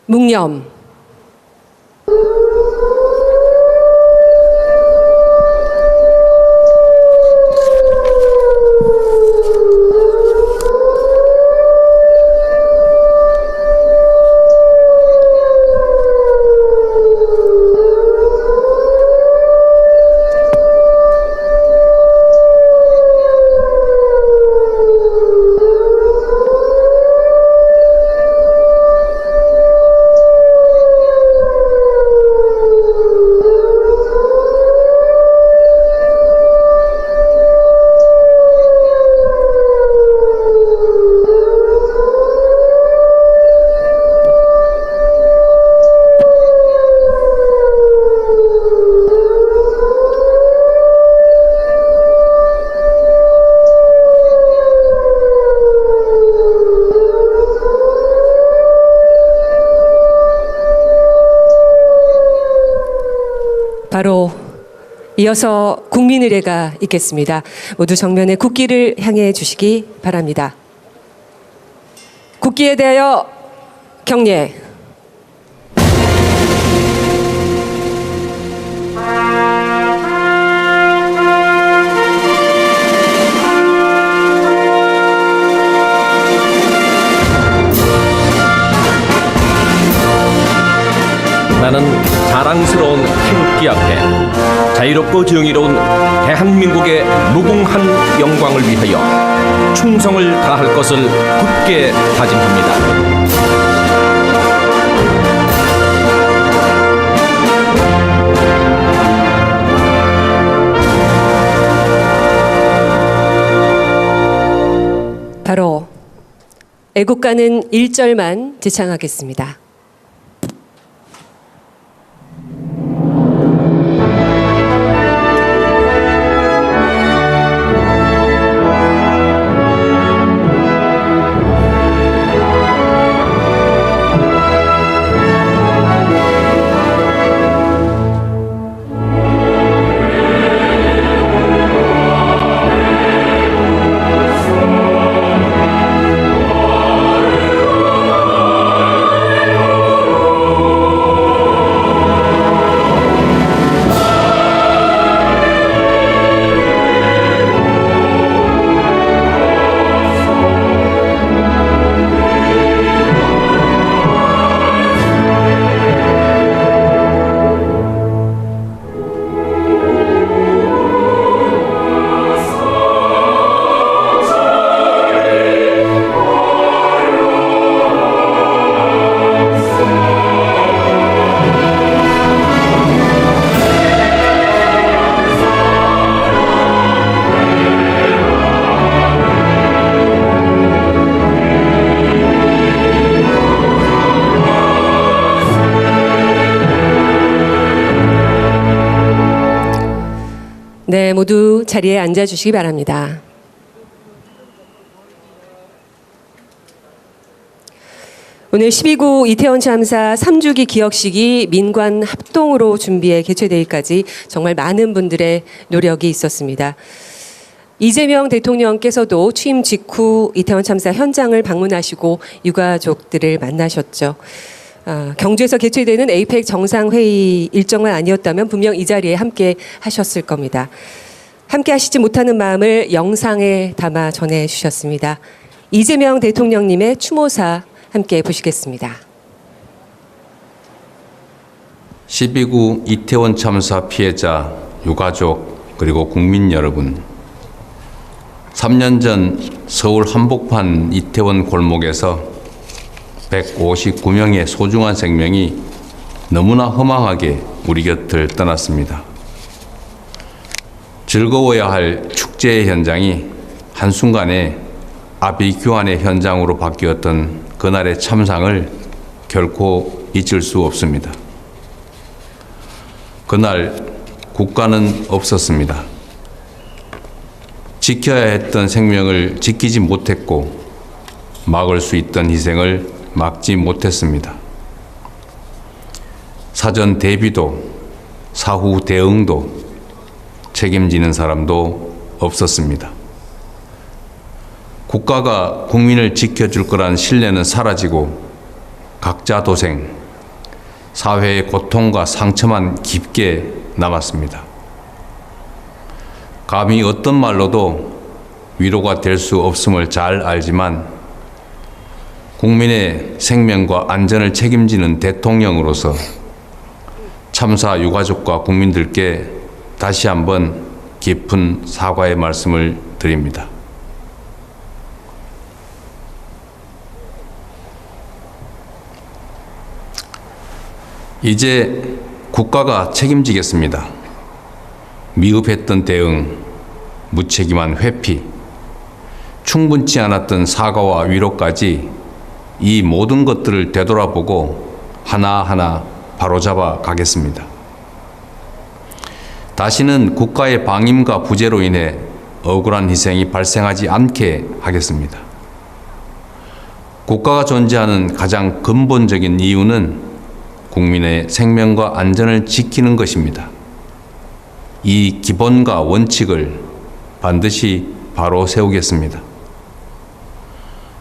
묵념. 바로 이어서 국민의례가 있겠습니다. 모두 정면에 국기를 향해 주시기 바랍니다. 국기에 대하여 경례. 나는 자랑스러운 태극기 앞에 자유롭고 정의로운 대한민국의 무궁한 영광을 위하여 충성을 다할 것을 굳게 다짐합니다. 바로 애국가는 1절만 지창하겠습니다. 네, 모두 자리에 앉아주시기 바랍니다. 오늘 12구 이태원 참사 3주기 기억식이 민관 합동으로 준비해 개최되기까지 정말 많은 분들의 노력이 있었습니다. 이재명 대통령께서도 취임 직후 이태원 참사 현장을 방문하시고 유가족들을 만나셨죠. 경주에서 개최되는 에이펙 정상회의 일정만 아니었다면 분명 이 자리에 함께 하셨을 겁니다. 함께 하시지 못하는 마음을 영상에 담아 전해주셨습니다. 이재명 대통령님의 추모사 함께 보시겠습니다. 12구 이태원 참사 피해자, 유가족, 그리고 국민 여러분, 3년 전 서울 한복판 이태원 골목에서 159명의 소중한 생명이 너무나 허망하게 우리 곁을 떠났습니다. 즐거워야 할 축제의 현장이 한순간에 아비규환의 현장으로 바뀌었던 그날의 참상을 결코 잊을 수 없습니다. 그날 국가는 없었습니다. 지켜야 했던 생명을 지키지 못했고 막을 수 있던 희생을 막지 못했습니다. 사전 대비도 사후 대응도 책임지는 사람도 없었습니다. 국가가 국민을 지켜줄 거란 신뢰는 사라지고 각자 도생, 사회의 고통과 상처만 깊게 남았습니다. 감히 어떤 말로도 위로가 될 수 없음을 잘 알지만 국민의 생명과 안전을 책임지는 대통령으로서 참사 유가족과 국민들께 다시 한번 깊은 사과의 말씀을 드립니다. 이제 국가가 책임지겠습니다. 미흡했던 대응, 무책임한 회피, 충분치 않았던 사과와 위로까지 이 모든 것들을 되돌아보고 하나하나 바로잡아 가겠습니다. 다시는 국가의 방임과 부재로 인해 억울한 희생이 발생하지 않게 하겠습니다. 국가가 존재하는 가장 근본적인 이유는 국민의 생명과 안전을 지키는 것입니다. 이 기본과 원칙을 반드시 바로 세우겠습니다.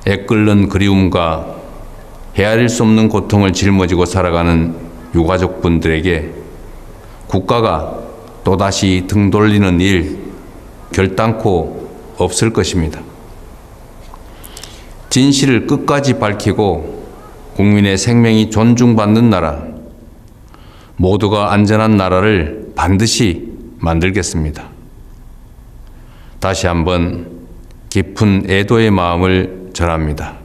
애끓는 그리움과 헤아릴 수 없는 고통을 짊어지고 살아가는 유가족분들에게 국가가 또다시 등 돌리는 일 결단코 없을 것입니다. 진실을 끝까지 밝히고 국민의 생명이 존중받는 나라, 모두가 안전한 나라를 반드시 만들겠습니다. 다시 한번 깊은 애도의 마음을 전합니다.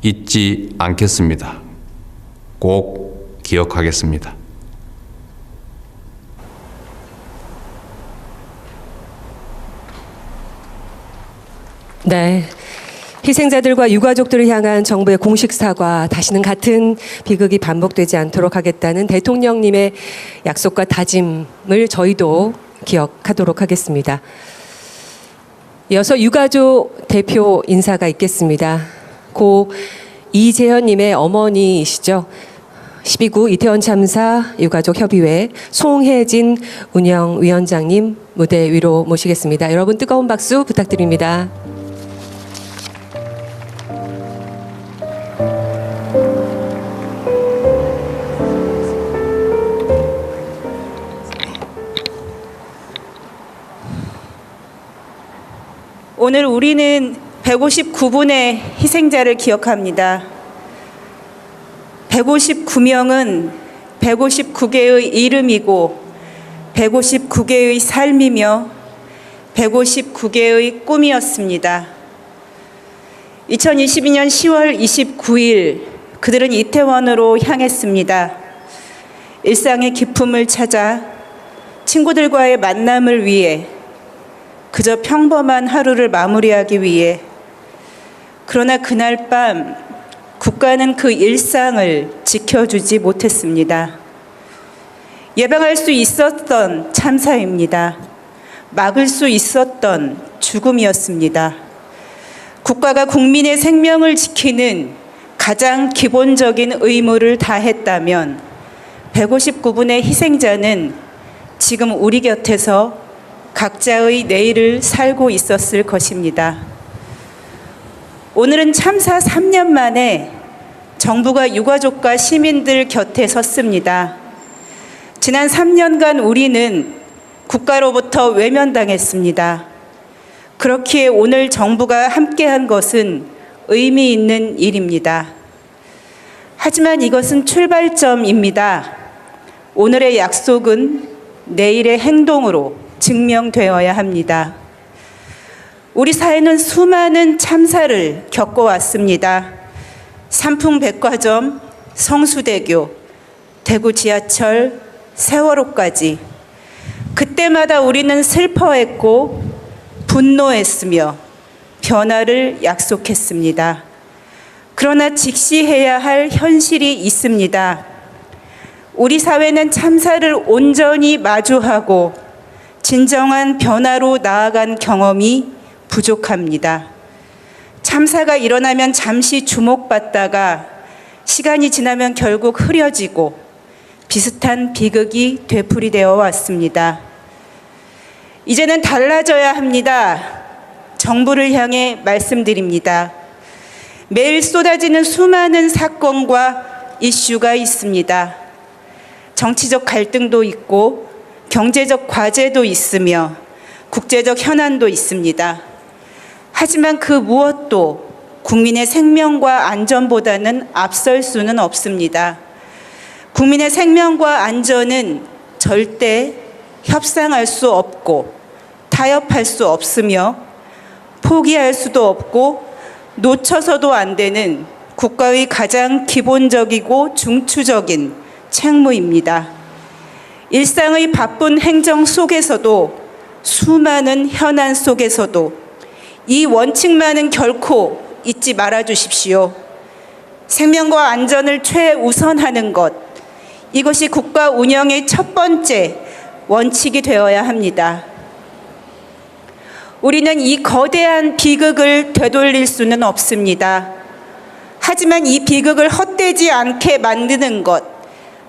잊지 않겠습니다. 꼭 기억하겠습니다. 네. 희생자들과 유가족들을 향한 정부의 공식 사과, 다시는 같은 비극이 반복되지 않도록 하겠다는 대통령님의 약속과 다짐을 저희도 기억하도록 하겠습니다. 이어서 유가족 대표 인사가 있겠습니다. 고 이재현님의 어머니이시죠. 12구 이태원 참사 유가족 협의회 송혜진 운영위원장님 무대 위로 모시겠습니다. 여러분 뜨거운 박수 부탁드립니다. 오늘 우리는 159분의 희생자를 기억합니다. 159명은 159개의 이름이고 159개의 삶이며 159개의 꿈이었습니다. 2022년 10월 29일 그들은 이태원으로 향했습니다. 일상의 기쁨을 찾아 친구들과의 만남을 위해 그저 평범한 하루를 마무리하기 위해. 그러나 그날 밤 국가는 그 일상을 지켜주지 못했습니다. 예방할 수 있었던 참사입니다. 막을 수 있었던 죽음이었습니다. 국가가 국민의 생명을 지키는 가장 기본적인 의무를 다했다면 159분의 희생자는 지금 우리 곁에서 각자의 내일을 살고 있었을 것입니다. 오늘은 참사 3년 만에 정부가 유가족과 시민들 곁에 섰습니다. 지난 3년간 우리는 국가로부터 외면당했습니다. 그렇기에 오늘 정부가 함께한 것은 의미 있는 일입니다. 하지만 이것은 출발점입니다. 오늘의 약속은 내일의 행동으로 증명되어야 합니다. 우리 사회는 수많은 참사를 겪어왔습니다. 삼풍백화점, 성수대교, 대구 지하철, 세월호까지. 그때마다 우리는 슬퍼했고 분노했으며 변화를 약속했습니다. 그러나 직시해야 할 현실이 있습니다. 우리 사회는 참사를 온전히 마주하고 진정한 변화로 나아간 경험이 부족합니다. 참사가 일어나면 잠시 주목받다가 시간이 지나면 결국 흐려지고 비슷한 비극이 되풀이되어 왔습니다. 이제는 달라져야 합니다. 정부를 향해 말씀드립니다. 매일 쏟아지는 수많은 사건과 이슈가 있습니다. 정치적 갈등도 있고 경제적 과제도 있으며 국제적 현안도 있습니다. 하지만 그 무엇도 국민의 생명과 안전보다는 앞설 수는 없습니다. 국민의 생명과 안전은 절대 협상할 수 없고 타협할 수 없으며 포기할 수도 없고 놓쳐서도 안 되는 국가의 가장 기본적이고 중추적인 책무입니다. 일상의 바쁜 행정 속에서도 수많은 현안 속에서도 이 원칙만은 결코 잊지 말아 주십시오. 생명과 안전을 최우선하는 것, 이것이 국가 운영의 첫 번째 원칙이 되어야 합니다. 우리는 이 거대한 비극을 되돌릴 수는 없습니다. 하지만 이 비극을 헛되지 않게 만드는 것,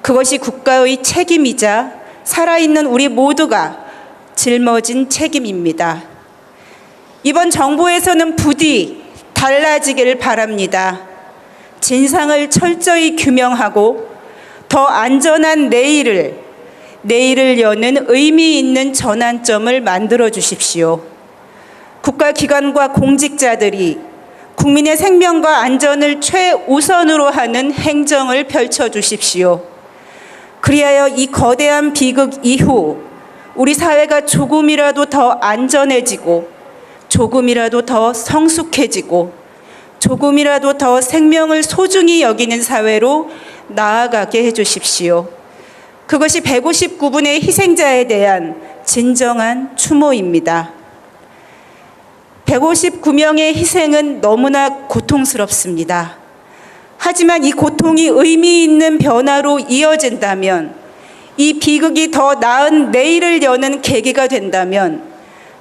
그것이 국가의 책임이자 살아있는 우리 모두가 짊어진 책임입니다. 이번 정부에서는 부디 달라지기를 바랍니다. 진상을 철저히 규명하고 더 안전한 내일을 여는 의미 있는 전환점을 만들어 주십시오. 국가기관과 공직자들이 국민의 생명과 안전을 최우선으로 하는 행정을 펼쳐 주십시오. 그리하여 이 거대한 비극 이후 우리 사회가 조금이라도 더 안전해지고 조금이라도 더 성숙해지고 조금이라도 더 생명을 소중히 여기는 사회로 나아가게 해주십시오. 그것이 159분의 희생자에 대한 진정한 추모입니다. 159명의 희생은 너무나 고통스럽습니다. 하지만 이 고통이 의미 있는 변화로 이어진다면, 이 비극이 더 나은 내일을 여는 계기가 된다면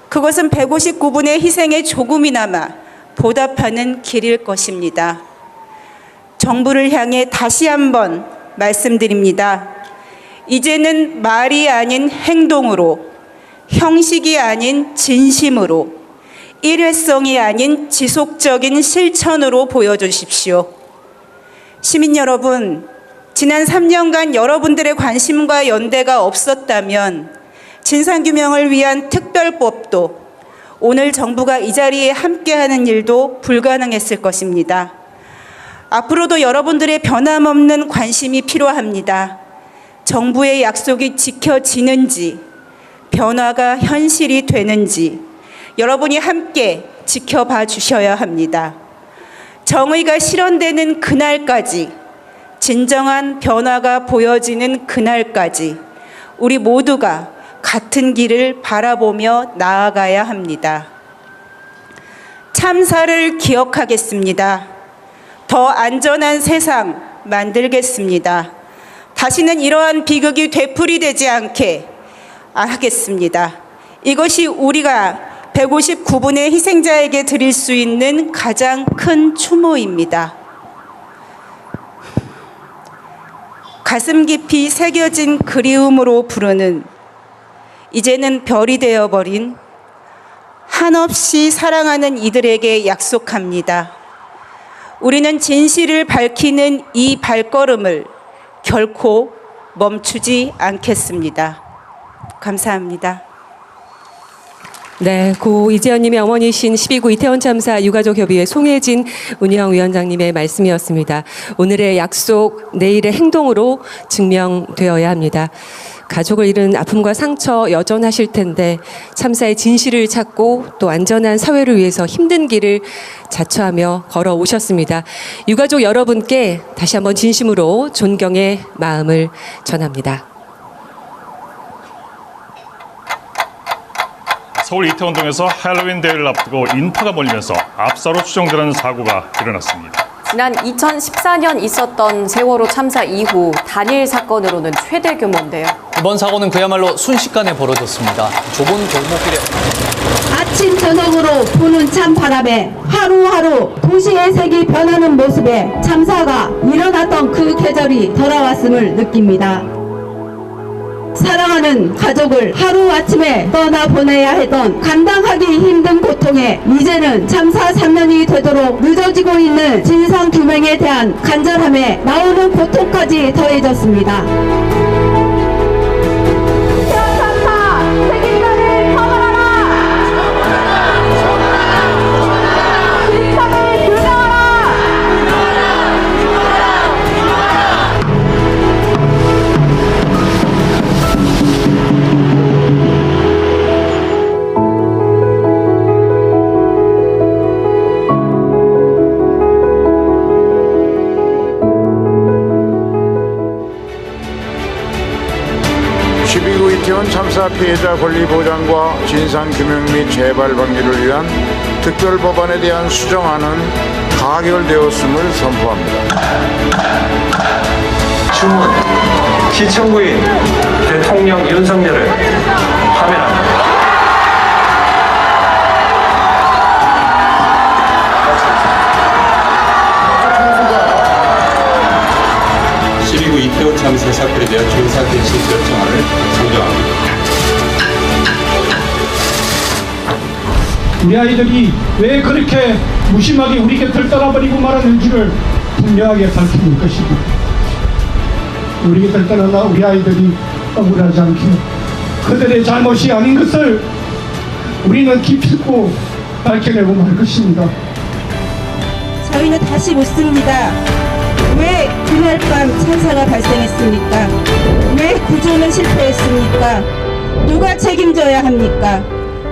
그것은 159분의 희생에 조금이나마 보답하는 길일 것입니다. 정부를 향해 다시 한번 말씀드립니다. 이제는 말이 아닌 행동으로, 형식이 아닌 진심으로, 일회성이 아닌 지속적인 실천으로 보여주십시오. 시민 여러분, 지난 3년간 여러분들의 관심과 연대가 없었다면 진상규명을 위한 특별법도, 오늘 정부가 이 자리에 함께하는 일도 불가능했을 것입니다. 앞으로도 여러분들의 변함없는 관심이 필요합니다. 정부의 약속이 지켜지는지, 변화가 현실이 되는지 여러분이 함께 지켜봐 주셔야 합니다. 정의가 실현되는 그날까지, 진정한 변화가 보여지는 그날까지 우리 모두가 같은 길을 바라보며 나아가야 합니다. 참사를 기억하겠습니다. 더 안전한 세상 만들겠습니다. 다시는 이러한 비극이 되풀이되지 않게 하겠습니다. 이것이 우리가 159분의 희생자에게 드릴 수 있는 가장 큰 추모입니다. 가슴 깊이 새겨진 그리움으로 부르는, 이제는 별이 되어버린 한없이 사랑하는 이들에게 약속합니다. 우리는 진실을 밝히는 이 발걸음을 결코 멈추지 않겠습니다. 감사합니다. 네, 고 이재현님의 어머니신 12구 이태원 참사 유가족협의회 송혜진 운영위원장님의 말씀이었습니다. 오늘의 약속, 내일의 행동으로 증명되어야 합니다. 가족을 잃은 아픔과 상처 여전하실 텐데 참사의 진실을 찾고 또 안전한 사회를 위해서 힘든 길을 자처하며 걸어오셨습니다. 유가족 여러분께 다시 한번 진심으로 존경의 마음을 전합니다. 서울 이태원동에서 할로윈 대회를 앞두고 인파가 몰리면서 압사로 추정되는 사고가 일어났습니다. 지난 2014년 있었던 세월호 참사 이후 단일 사건으로는 최대 규모인데요. 이번 사고는 그야말로 순식간에 벌어졌습니다. 좁은 골목길에 아침 저녁으로 부는 찬바람에 하루하루 도시의 색이 변하는 모습에 참사가 일어났던 그 계절이 돌아왔음을 느낍니다. 사랑하는 가족을 하루아침에 떠나보내야 했던 감당하기 힘든 고통에 이제는 참사 3년이 되도록 늦어지고 있는 진상규명에 대한 간절함에 나오는 고통까지 더해졌습니다. 이태원 참사 피해자 권리 보장과 진상규명 및 재발 방지를 위한 특별법안에 대한 수정안은 가결되었음을 선포합니다. 주문 시청구인 대통령 윤석열을 파면합니다. 12구 이태원 참사 사건에 대한 조사 개시 결정안을 상정합니다. 우리 아이들이 왜 그렇게 무심하게 우리 곁을 떠나버리고 말았는지를 분명하게 밝힐 것입니다. 우리 곁을 떠나나 우리 아이들이 억울하지 않게 그들의 잘못이 아닌 것을 우리는 기필코 밝혀내고 말 것입니다. 저희는 다시 묻습니다. 왜 그날 밤 참사가 발생했습니까? 왜 구조는 실패했습니까? 누가 책임져야 합니까?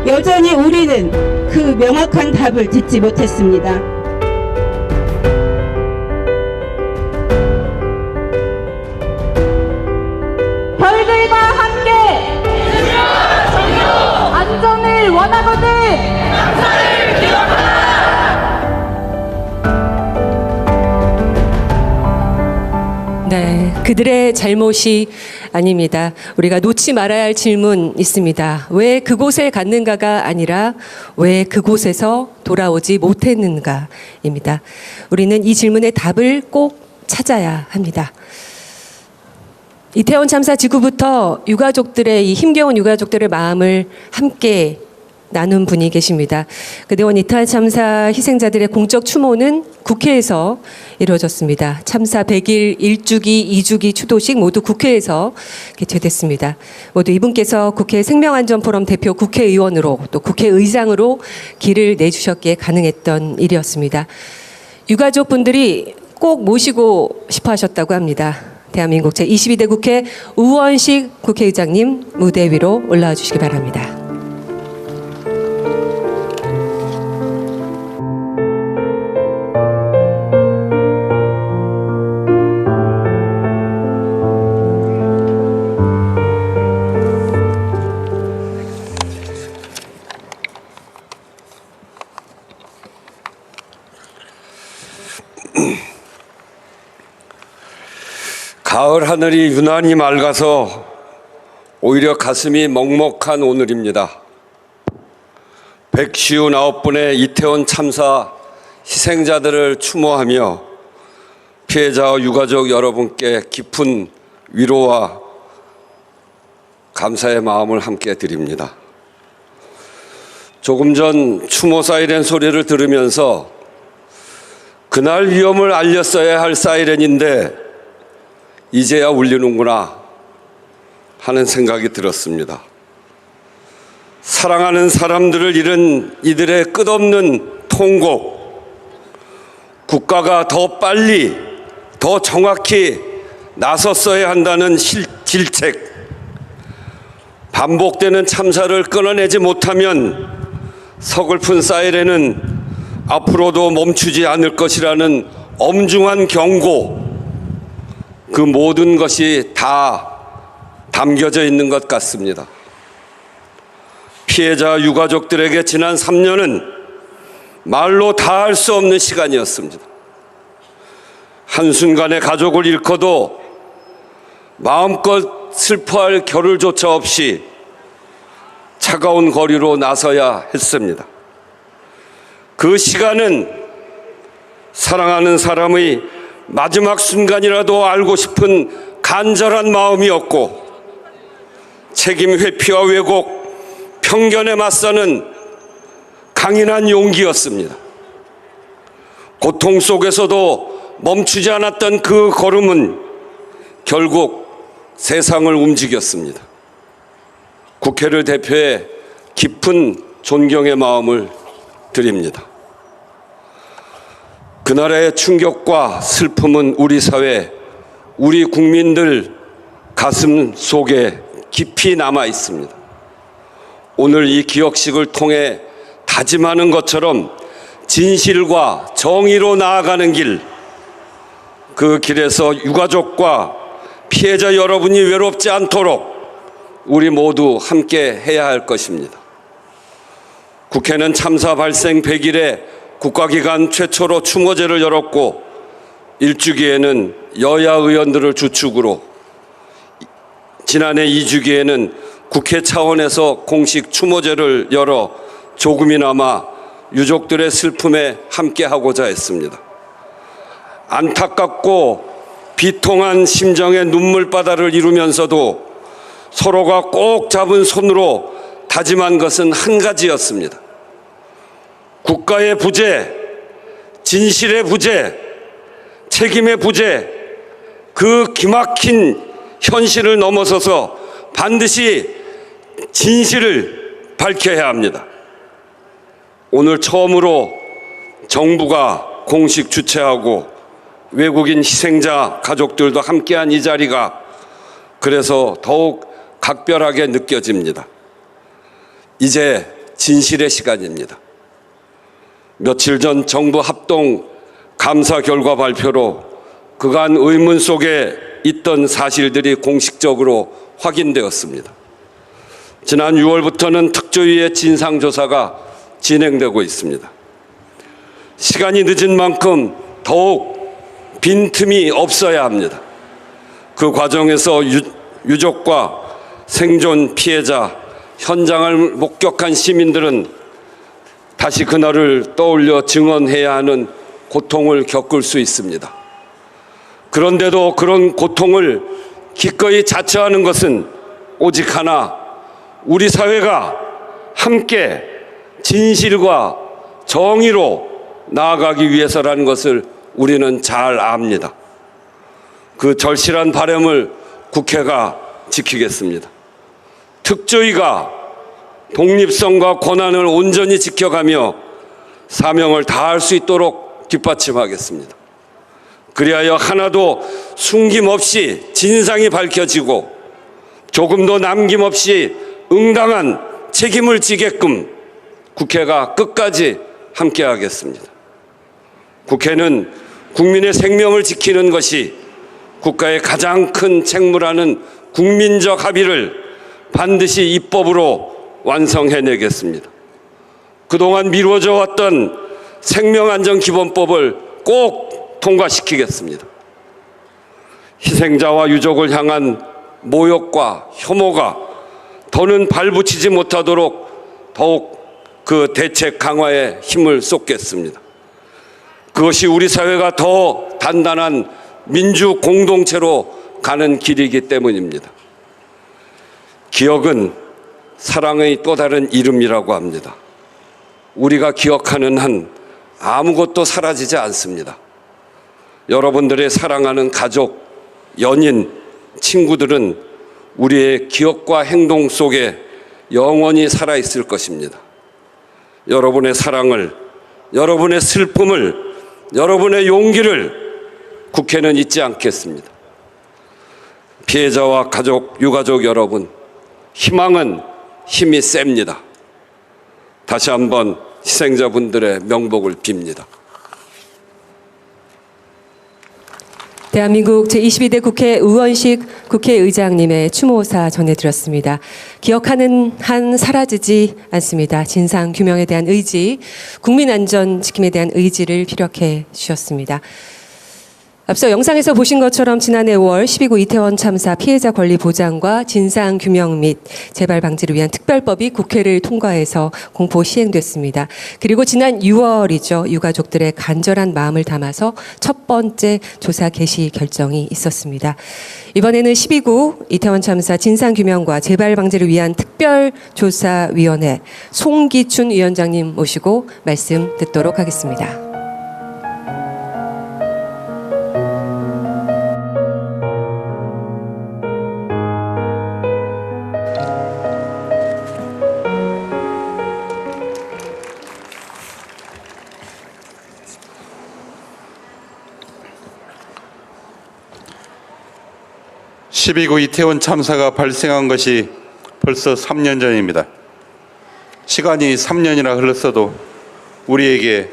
여전히 우리는 그 명확한 답을 듣지 못했습니다. 별들과 함께 안전을 원하거든 감사를 기억하라. 네, 그들의 잘못이 아닙니다. 우리가 놓지 말아야 할 질문 있습니다. 왜 그곳에 갔는가가 아니라 왜 그곳에서 돌아오지 못했는가입니다. 우리는 이 질문의 답을 꼭 찾아야 합니다. 이태원 참사 직후부터 유가족들의 이 힘겨운 유가족들의 마음을 함께 나눈 분이 계십니다. 그동안 이태원 참사 희생자들의 공적 추모는 국회에서 이루어졌습니다. 참사 100일 1주기, 2주기 추도식 모두 국회에서 개최됐습니다. 모두 이분께서 국회 생명안전포럼 대표 국회의원으로 또 국회의장으로 길을 내주셨기에 가능했던 일이었습니다. 유가족 분들이 꼭 모시고 싶어 하셨다고 합니다. 대한민국 제22대 국회 우원식 국회의장님 무대 위로 올라와 주시기 바랍니다. 가을 하늘이 유난히 맑아서 오히려 가슴이 먹먹한 오늘입니다. 159분의 이태원 참사 희생자들을 추모하며 피해자와 유가족 여러분께 깊은 위로와 감사의 마음을 함께 드립니다. 조금 전 추모 사이렌 소리를 들으면서 그날 위험을 알렸어야 할 사이렌인데 이제야 울리는구나 하는 생각이 들었습니다. 사랑하는 사람들을 잃은 이들의 끝없는 통곡, 국가가 더 빨리, 더 정확히 나섰어야 한다는 질책, 반복되는 참사를 끊어내지 못하면 서글픈 사이렌은 앞으로도 멈추지 않을 것이라는 엄중한 경고, 그 모든 것이 다 담겨져 있는 것 같습니다. 피해자 유가족들에게 지난 3년은 말로 다 할 수 없는 시간이었습니다. 한순간에 가족을 잃고도 마음껏 슬퍼할 겨를조차 없이 차가운 거리로 나서야 했습니다. 그 시간은 사랑하는 사람의 마지막 순간이라도 알고 싶은 간절한 마음이었고, 책임 회피와 왜곡, 편견에 맞서는 강인한 용기였습니다. 고통 속에서도 멈추지 않았던 그 걸음은 결국 세상을 움직였습니다. 국회를 대표해 깊은 존경의 마음을 드립니다. 그날의 충격과 슬픔은 우리 사회, 우리 국민들 가슴 속에 깊이 남아 있습니다. 오늘 이 기억식을 통해 다짐하는 것처럼 진실과 정의로 나아가는 길, 그 길에서 유가족과 피해자 여러분이 외롭지 않도록 우리 모두 함께 해야 할 것입니다. 국회는 참사 발생 100일에 국가기관 최초로 추모제를 열었고 일주기에는 여야 의원들을 주축으로, 지난해 2주기에는 국회 차원에서 공식 추모제를 열어 조금이나마 유족들의 슬픔에 함께하고자 했습니다. 안타깝고 비통한 심정의 눈물바다를 이루면서도 서로가 꼭 잡은 손으로 다짐한 것은 한 가지였습니다. 국가의 부재, 진실의 부재, 책임의 부재, 그 기막힌 현실을 넘어서서 반드시 진실을 밝혀야 합니다. 오늘 처음으로 정부가 공식 주최하고 외국인 희생자 가족들도 함께한 이 자리가 그래서 더욱 각별하게 느껴집니다. 이제 진실의 시간입니다. 며칠 전 정부 합동 감사 결과 발표로 그간 의문 속에 있던 사실들이 공식적으로 확인되었습니다. 지난 6월부터는 특조위의 진상조사가 진행되고 있습니다. 시간이 늦은 만큼 더욱 빈틈이 없어야 합니다. 그 과정에서 유족과 생존 피해자, 현장을 목격한 시민들은 다시 그날을 떠올려 증언해야 하는 고통을 겪을 수 있습니다. 그런데도 그런 고통을 기꺼이 자처하는 것은 오직 하나, 우리 사회가 함께 진실과 정의로 나아가기 위해서라는 것을 우리는 잘 압니다. 그 절실한 바람을 국회가 지키겠습니다. 특조위가 독립성과 권한을 온전히 지켜가며 사명을 다할 수 있도록 뒷받침하겠습니다. 그리하여 하나도 숨김없이 진상이 밝혀지고 조금도 남김없이 응당한 책임을 지게끔 국회가 끝까지 함께하겠습니다. 국회는 국민의 생명을 지키는 것이 국가의 가장 큰 책무라는 국민적 합의를 반드시 입법으로 완성해내겠습니다. 그동안 미뤄져 왔던 생명안전기본법을 꼭 통과시키겠습니다. 희생자와 유족을 향한 모욕과 혐오가 더는 발붙이지 못하도록 더욱 그 대책 강화에 힘을 쏟겠습니다. 그것이 우리 사회가 더 단단한 민주 공동체로 가는 길이기 때문입니다. 기억은 사랑의 또 다른 이름이라고 합니다. 우리가 기억하는 한 아무것도 사라지지 않습니다. 여러분들의 사랑하는 가족, 연인, 친구들은 우리의 기억과 행동 속에 영원히 살아있을 것입니다. 여러분의 사랑을, 여러분의 슬픔을, 여러분의 용기를 국회는 잊지 않겠습니다. 피해자와 가족, 유가족 여러분, 희망은 힘이 셉니다. 다시 한번 희생자분들의 명복을 빕니다. 대한민국 제22대 국회 의원식 국회의장님의 추모사 전해드렸습니다. 기억하는 한 사라지지 않습니다. 진상규명에 대한 의지, 국민안전 지킴에 대한 의지를 피력해 주셨습니다. 앞서 영상에서 보신 것처럼 지난해 5월 12구 이태원 참사 피해자 권리 보장과 진상 규명 및 재발 방지를 위한 특별법이 국회를 통과해서 공포 시행됐습니다. 그리고 지난 6월이죠. 유가족들의 간절한 마음을 담아서 첫 번째 조사 개시 결정이 있었습니다. 이번에는 12구 이태원 참사 진상 규명과 재발 방지를 위한 특별조사위원회 송기춘 위원장님 모시고 말씀 듣도록 하겠습니다. (12구) 이태원 참사가 발생한 것이 벌써 3년 전입니다. 시간이 3년이나 흘렀어도 우리에게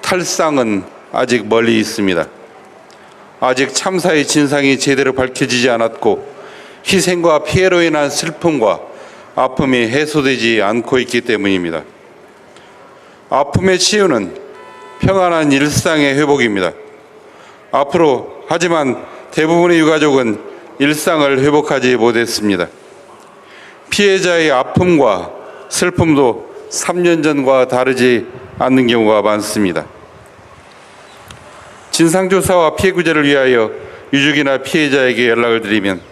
탈상은 아직 멀리 있습니다. 아직 참사의 진상이 제대로 밝혀지지 않았고 희생과 피해로 인한 슬픔과 아픔이 해소되지 않고 있기 때문입니다. 아픔의 치유는 평안한 일상의 회복입니다. 하지만 대부분의 유가족은 일상을 회복하지 못했습니다. 피해자의 아픔과 슬픔도 3년 전과 다르지 않는 경우가 많습니다. 진상조사와 피해구제를 위하여 유족이나 피해자에게 연락을 드리면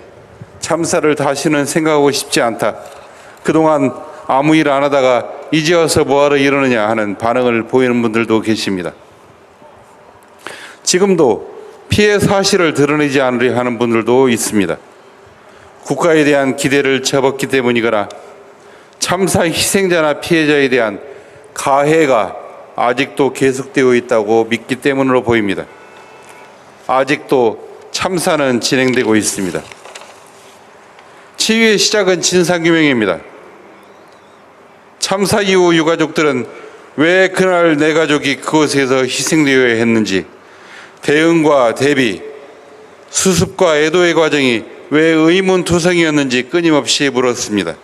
참사를 다시는 생각하고 싶지 않다. 그동안 아무 일 안 하다가 이제 와서 뭐하러 이러느냐 하는 반응을 보이는 분들도 계십니다. 지금도 피해 사실을 드러내지 않으려 하는 분들도 있습니다. 국가에 대한 기대를 접었기 때문이거나 참사 희생자나 피해자에 대한 가해가 아직도 계속되어 있다고 믿기 때문으로 보입니다. 아직도 참사는 진행되고 있습니다. 치유의 시작은 진상규명입니다. 참사 이후 유가족들은 왜 그날 내 가족이 그곳에서 희생되어야 했는지, 대응과 대비, 수습과 애도의 과정이 왜 의문투성이었는지 끊임없이 물었습니다.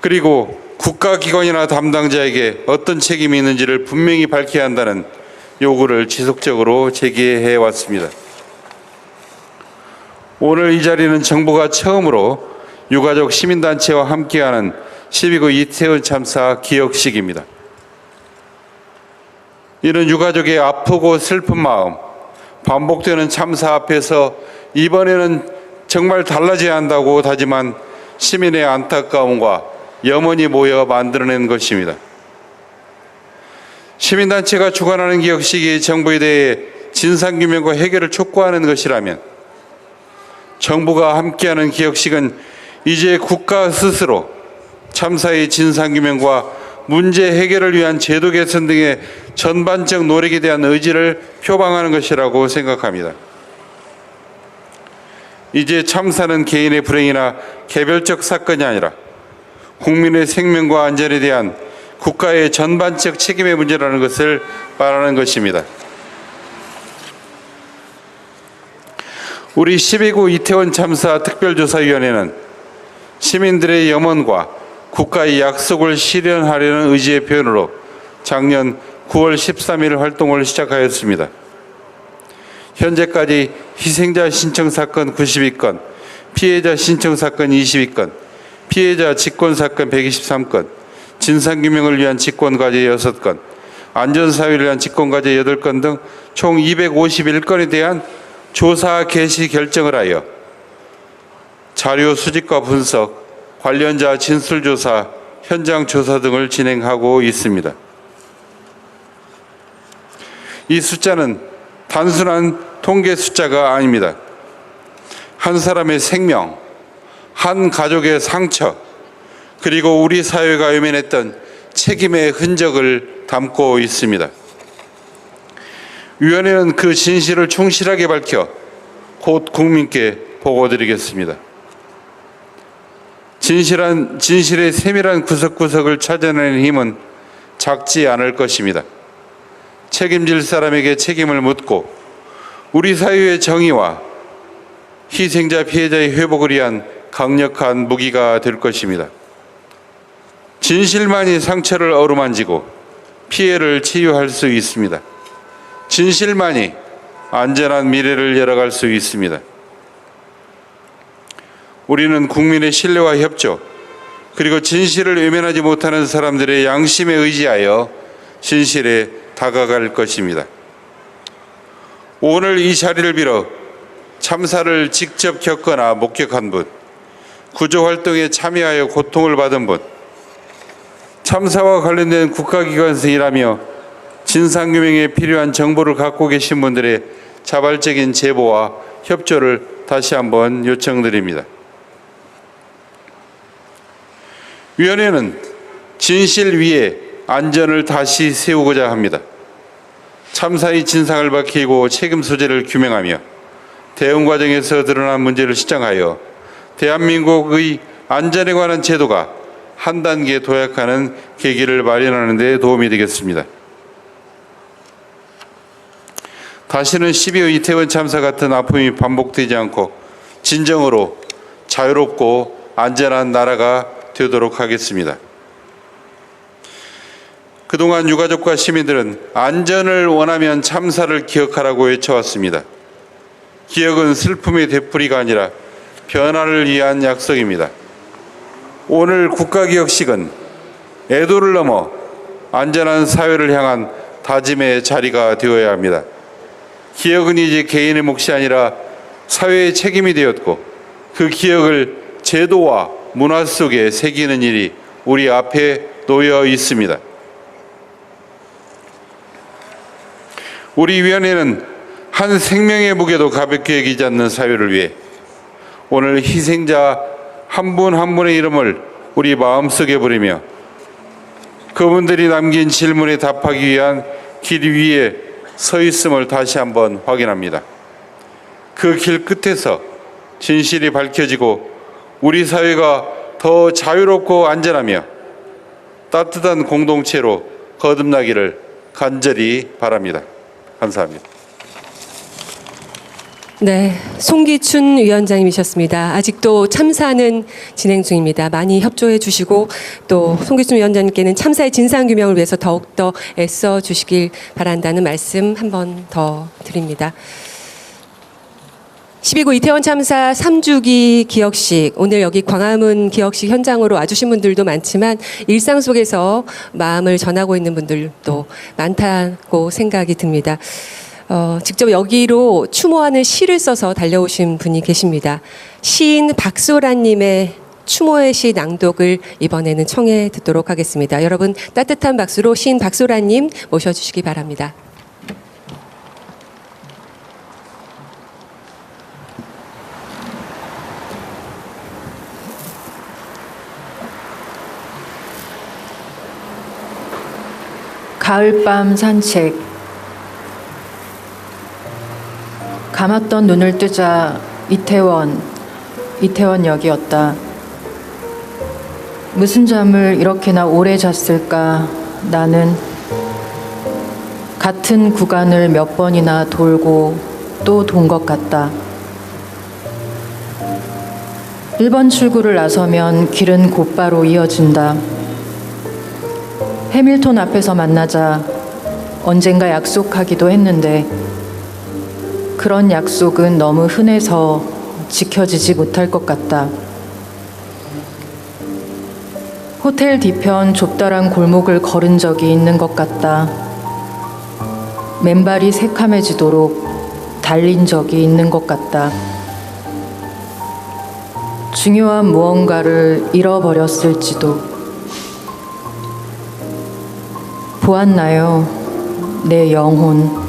그리고 국가기관이나 담당자에게 어떤 책임이 있는지를 분명히 밝혀야 한다는 요구를 지속적으로 제기해 왔습니다. 오늘 이 자리는 정부가 처음으로 유가족 시민단체와 함께하는 12구 이태원 참사 기억식입니다. 이는 유가족의 아프고 슬픈 마음, 반복되는 참사 앞에서 이번에는 정말 달라져야 한다고 다짐한 시민의 안타까움과 염원이 모여 만들어낸 것입니다. 시민단체가 주관하는 기억식이 정부에 대해 진상규명과 해결을 촉구하는 것이라면 정부가 함께하는 기억식은 이제 국가 스스로 참사의 진상규명과 문제 해결을 위한 제도 개선 등의 전반적 노력에 대한 의지를 표방하는 것이라고 생각합니다. 이제 참사는 개인의 불행이나 개별적 사건이 아니라 국민의 생명과 안전에 대한 국가의 전반적 책임의 문제라는 것을 말하는 것입니다. 우리 12구 이태원 참사 특별조사위원회는 시민들의 염원과 국가의 약속을 실현하려는 의지의 표현으로 작년 9월 13일 활동을 시작하였습니다. 현재까지 희생자 신청 사건 92건, 피해자 신청 사건 22건, 피해자 직권 사건 123건, 진상규명을 위한 직권과제 6건, 안전사회를 위한 직권과제 8건 등 총 251건에 대한 조사 개시 결정을 하여 자료 수집과 분석, 관련자 진술조사, 현장 조사 등을 진행하고 있습니다. 이 숫자는 단순한 통계 숫자가 아닙니다. 한 사람의 생명, 한 가족의 상처, 그리고 우리 사회가 외면했던 책임의 흔적을 담고 있습니다. 위원회는 그 진실을 충실하게 밝혀 곧 국민께 보고드리겠습니다. 진실의 세밀한 구석구석을 찾아내는 힘은 작지 않을 것입니다. 책임질 사람에게 책임을 묻고 우리 사회의 정의와 희생자 피해자의 회복을 위한 강력한 무기가 될 것입니다. 진실만이 상처를 어루만지고 피해를 치유할 수 있습니다. 진실만이 안전한 미래를 열어갈 수 있습니다. 우리는 국민의 신뢰와 협조, 그리고 진실을 외면하지 못하는 사람들의 양심에 의지하여 진실에 다가갈 것입니다. 오늘 이 자리를 빌어 참사를 직접 겪거나 목격한 분, 구조활동에 참여하여 고통을 받은 분, 참사와 관련된 국가기관에서 일하며 진상규명에 필요한 정보를 갖고 계신 분들의 자발적인 제보와 협조를 다시 한번 요청드립니다. 위원회는 진실 위에 안전을 다시 세우고자 합니다. 참사의 진상을 밝히고 책임 소재를 규명하며 대응 과정에서 드러난 문제를 시정하여 대한민국의 안전에 관한 제도가 한 단계 도약하는 계기를 마련하는 데 도움이 되겠습니다. 다시는 12호 이태원 참사 같은 아픔이 반복되지 않고 진정으로 자유롭고 안전한 나라가 되도록 하겠습니다. 그동안 유가족과 시민들은 안전을 원하면 참사를 기억하라고 외쳐왔습니다. 기억은 슬픔의 되풀이가 아니라 변화를 위한 약속입니다. 오늘 국가기억식은 애도를 넘어 안전한 사회를 향한 다짐의 자리가 되어야 합니다. 기억은 이제 개인의 몫이 아니라 사회의 책임이 되었고 그 기억을 제도와 문화 속에 새기는 일이 우리 앞에 놓여 있습니다. 우리 위원회는 한 생명의 무게도 가볍게 여기지 않는 사회를 위해 오늘 희생자 한 분 한 분의 이름을 우리 마음속에 부르며 그분들이 남긴 질문에 답하기 위한 길 위에 서 있음을 다시 한번 확인합니다. 그 길 끝에서 진실이 밝혀지고 우리 사회가 더 자유롭고 안전하며 따뜻한 공동체로 거듭나기를 간절히 바랍니다. 감사합니다. 네, 송기춘 위원장님이셨습니다. 아직도 참사는 진행 중입니다. 많이 협조해 주시고 또 송기춘 위원장님께는 참사의 진상규명을 위해서 더욱더 애써 주시길 바란다는 말씀 한 번 더 드립니다. 12구 이태원 참사 3주기 기억식, 오늘 여기 광화문 기억식 현장으로 와주신 분들도 많지만 일상 속에서 마음을 전하고 있는 분들도 많다고 생각이 듭니다. 직접 여기로 추모하는 시를 써서 달려오신 분이 계십니다. 시인 박소라님의 추모의 시 낭독을 이번에는 청해 듣도록 하겠습니다. 여러분 따뜻한 박수로 시인 박소라님 모셔주시기 바랍니다. 가을밤 산책. 감았던 눈을 뜨자 이태원역이었다. 무슨 잠을 이렇게나 오래 잤을까. 나는 같은 구간을 몇 번이나 돌고 또 돈 것 같다. 1번 출구를 나서면 길은 곧바로 이어진다. 해밀턴 앞에서 만나자 언젠가 약속하기도 했는데 그런 약속은 너무 흔해서 지켜지지 못할 것 같다. 호텔 뒤편 좁다란 골목을 걸은 적이 있는 것 같다. 맨발이 새카매지도록 달린 적이 있는 것 같다. 중요한 무언가를 잃어버렸을지도. 보았나요, 내 영혼.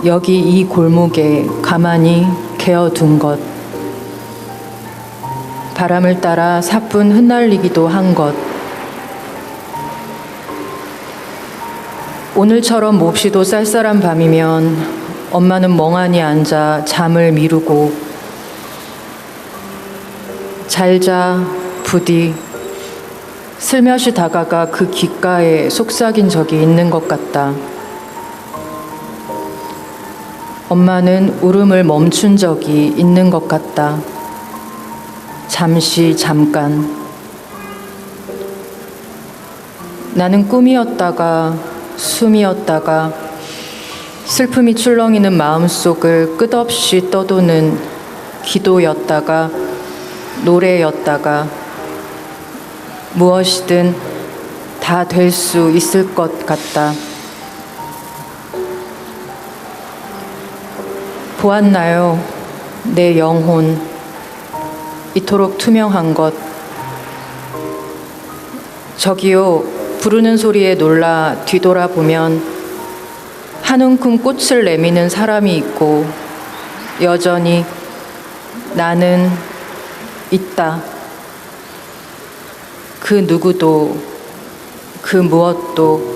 여기 이 골목에 가만히 개어둔 것. 바람을 따라 사뿐 흩날리기도 한 것. 오늘처럼 몹시도 쌀쌀한 밤이면 엄마는 멍하니 앉아 잠을 미루고 잘자 부디 슬며시 다가가 그 귓가에 속삭인 적이 있는 것 같다. 엄마는 울음을 멈춘 적이 있는 것 같다. 잠깐. 나는 꿈이었다가 숨이었다가 슬픔이 출렁이는 마음속을 끝없이 떠도는 기도였다가 노래였다가 무엇이든 다 될 수 있을 것 같다. 보았나요? 내 영혼 이토록 투명한 것. 저기요, 부르는 소리에 놀라 뒤돌아보면 한 움큼 꽃을 내미는 사람이 있고 여전히 나는 있다. 그 누구도 그 무엇도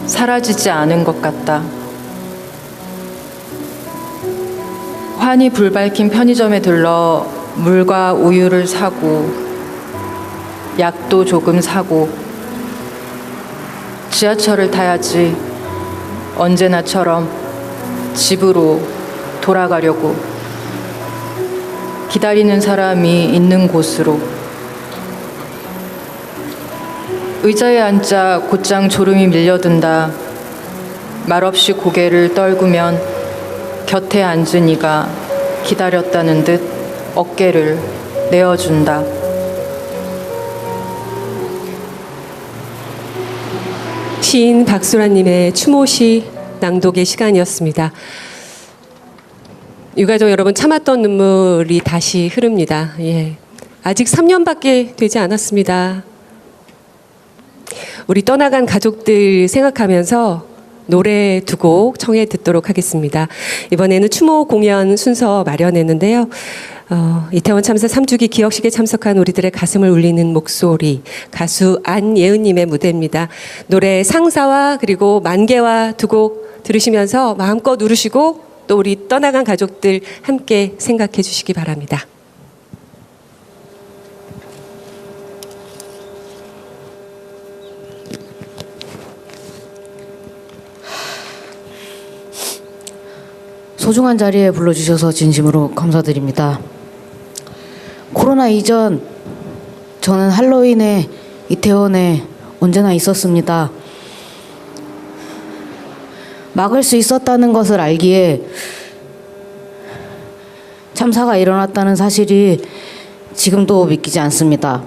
사라지지 않은 것 같다. 환히 불 밝힌 편의점에 들러 물과 우유를 사고 약도 조금 사고 지하철을 타야지 언제나처럼 집으로 돌아가려고 기다리는 사람이 있는 곳으로 의자에 앉아 곧장 졸음이 밀려든다. 말없이 고개를 떨구면 곁에 앉은 이가 기다렸다는 듯 어깨를 내어준다. 시인 박소라님의 추모시 낭독의 시간이었습니다. 유가족 여러분, 참았던 눈물이 다시 흐릅니다. 예. 아직 3년밖에 되지 않았습니다. 우리 떠나간 가족들 생각하면서 노래 두 곡 청해 듣도록 하겠습니다. 이번에는 추모 공연 순서 마련했는데요. 이태원 참사 3주기 기억식에 참석한 우리들의 가슴을 울리는 목소리, 가수 안예은님의 무대입니다. 노래 상사와 그리고 만개와 두 곡 들으시면서 마음껏 울으시고 또 우리 떠나간 가족들 함께 생각해 주시기 바랍니다. 소중한 자리에 불러주셔서 진심으로 감사드립니다. 코로나 이전 저는 할로윈에 이태원에 언제나 있었습니다. 막을 수 있었다는 것을 알기에 참사가 일어났다는 사실이 지금도 믿기지 않습니다.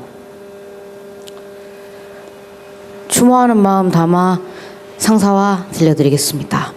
추모하는 마음 담아 상사와 들려드리겠습니다.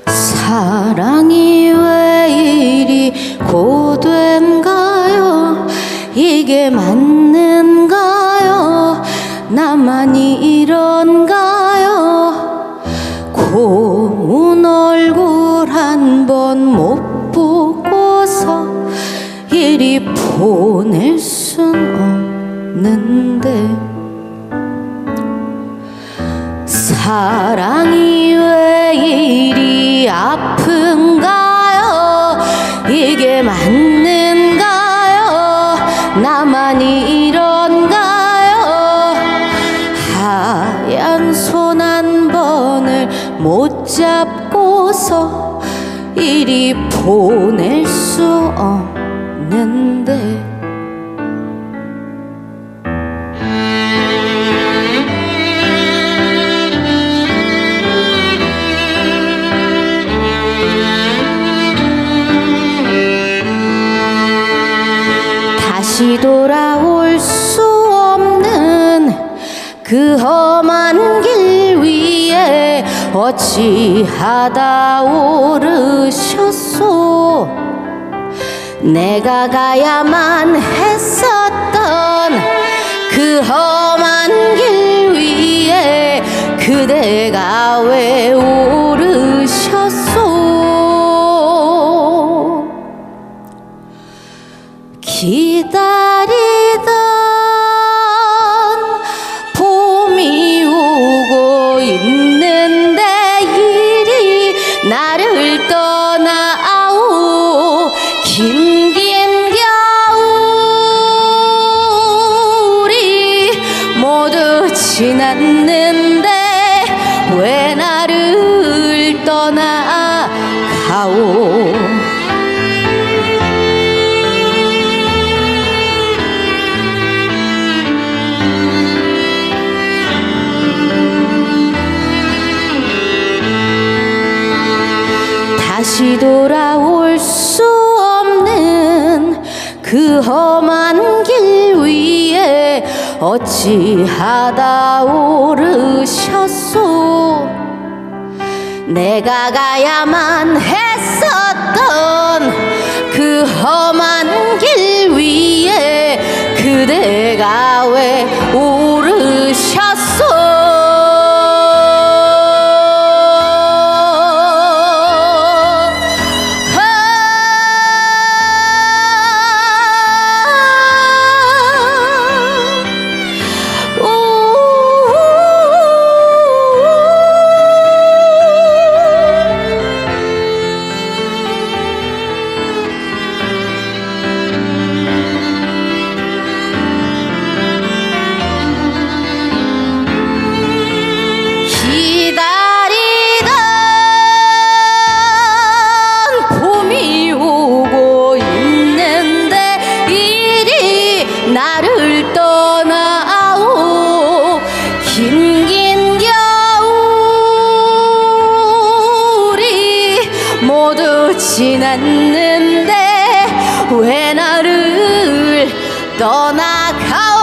사랑이 왜 이리 고된가요? 이게 맞는가요? 나만이 이런가요? 고운 얼굴 한 번 못 보고서 이리 보낼 순 없는데 사랑이 왜 이리 아픈가요? 이게 맞는가요? 나만이 이런가요? 하얀 손 한 번을 못 잡고서 이리 보낼 수 없는데 다시 돌아올 수 없는 그 험한 길 위에 어찌하다 오르셨소. 내가 가야만 했었던 그 험한 길 위에 그대가 왜 오르셨소. 기다리던 봄이 오고 있는데 이리 나 다시 돌아올 수 없는 그 험한 길 위에 어찌하다 오르셨소. 내가 가야만 했었던 그 험한 길 위에 그대가 왜 오르셨소. 나를 떠나오. 긴긴 겨울이 모두 지났는데 왜 나를 떠나가오.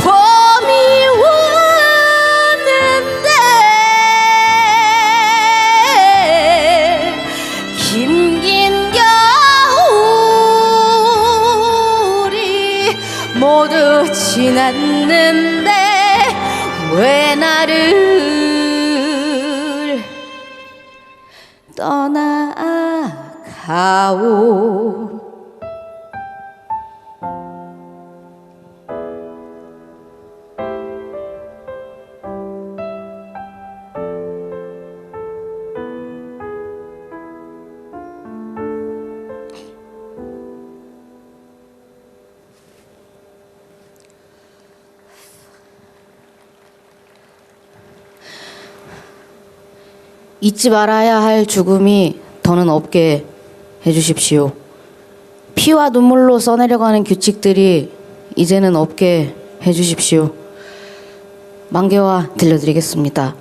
봄이 왔는데 긴긴 겨울이 모두 지났는데 왜 나를 떠나가오. 잊지 말아야 할 죽음이 더는 없게 해주십시오. 피와 눈물로 써내려가는 규칙들이 이제는 없게 해주십시오. 만개화 들려드리겠습니다.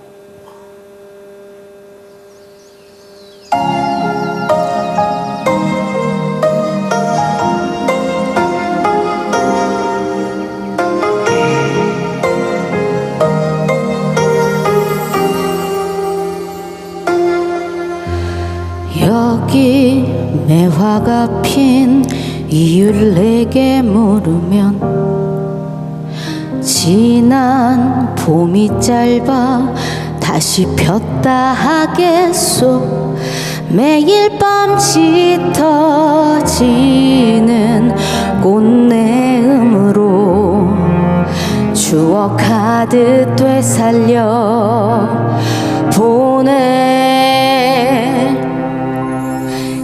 여기 매화가 핀 이유를 내게 물으면 지난 봄이 짧아 다시 폈다 하겠소. 매일 밤 짙어지는 꽃내음으로 추억하듯 되살려 보내.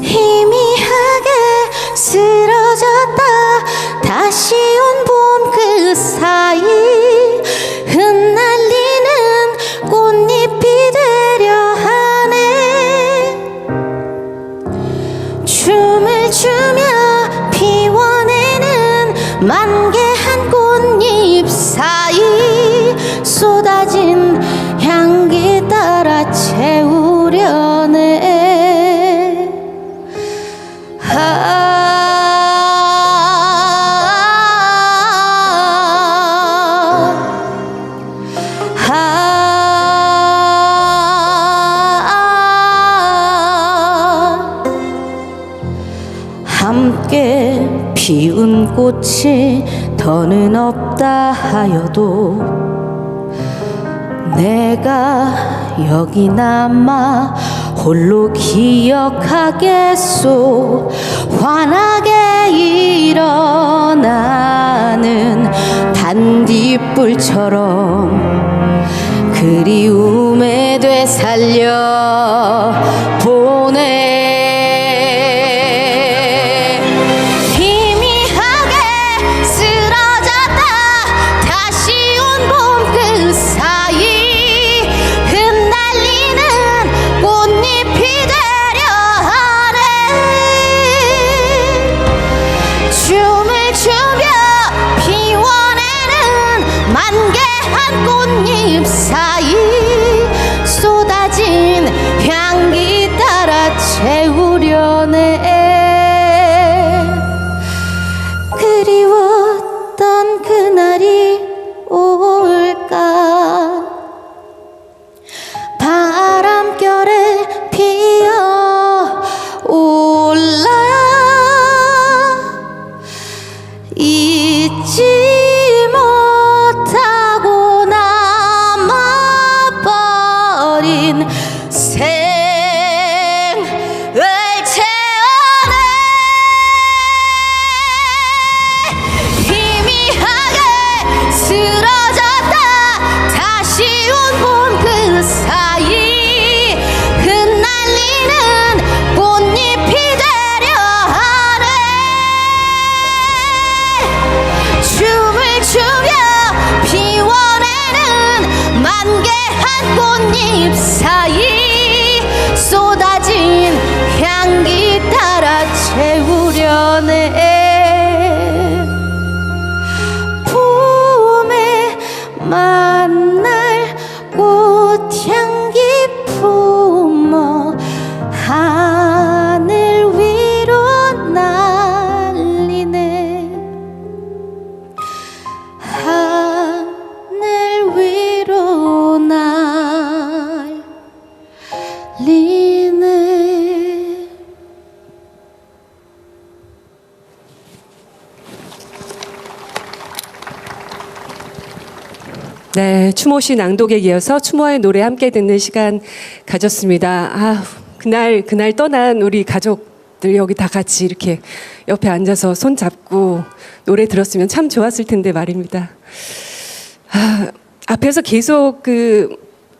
희미하게 쓰러졌다 다시 온 봄 그 사이 흩날리는 꽃잎이 되려 하네. 춤을 추며 피워내는 만개한 꽃잎 사이 쏟아진 향기 따라 채우려네. 함께 피운 꽃이 더는 없다 하여도 내가 여기 남아 홀로 기억하겠소. 환하게 일어나는 단디불처럼 그리움에 되살려 보내. 희미하게 쓰러졌다 다시 온 봄 그 사이 가진 생을 태어내 희미하게 쓰러졌다 다시 온 봄 그 사이 흩날리는 꽃잎이 되려 하네 춤을 추며 피워내는 만개한 꽃잎 사이 쏟아진 향기 따라 채우려네 봄에 만날 꽃향기 품어 하늘 위로 날리네 하늘 위로 날리네 네, 추모 씨 낭독에 이어서 추모의 노래 함께 듣는 시간 가졌습니다. 아, 그날 떠난 우리 가족들 여기 다 같이 이렇게 옆에 앉아서 손 잡고 노래 들었으면 참 좋았을 텐데 말입니다. 아, 앞에서 계속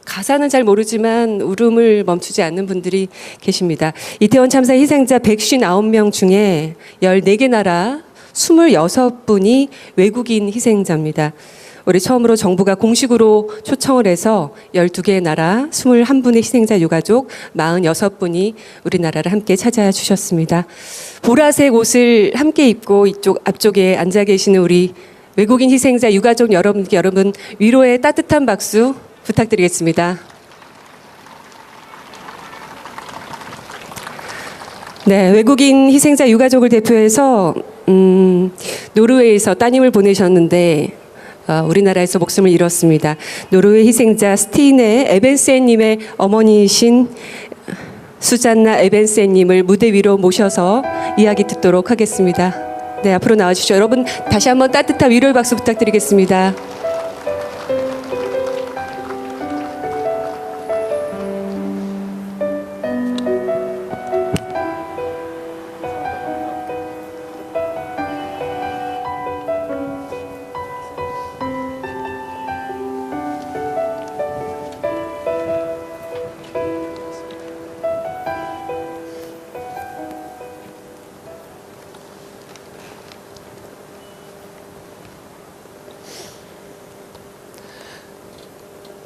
가사는 잘 모르지만 울음을 멈추지 않는 분들이 계십니다. 이태원 참사 희생자 159명 중에 14개 나라 26분이 외국인 희생자입니다. 올해 처음으로 정부가 공식으로 초청을 해서 12개 나라 21분의 희생자 유가족 46분이 우리나라를 함께 찾아주셨습니다. 보라색 옷을 함께 입고 이쪽 앞쪽에 앉아 계시는 우리 외국인 희생자 유가족 여러분께 여러분 위로의 따뜻한 박수 부탁드리겠습니다. 네, 외국인 희생자 유가족을 대표해서 노르웨이에서 따님을 보내셨는데 우리나라에서 목숨을 잃었습니다. 노르웨이 희생자 스티네 에벤센님의 어머니이신 수잔나 에벤센님을 무대 위로 모셔서 이야기 듣도록 하겠습니다. 네, 앞으로 나와주시죠. 여러분 다시 한번 따뜻한 위로의 박수 부탁드리겠습니다.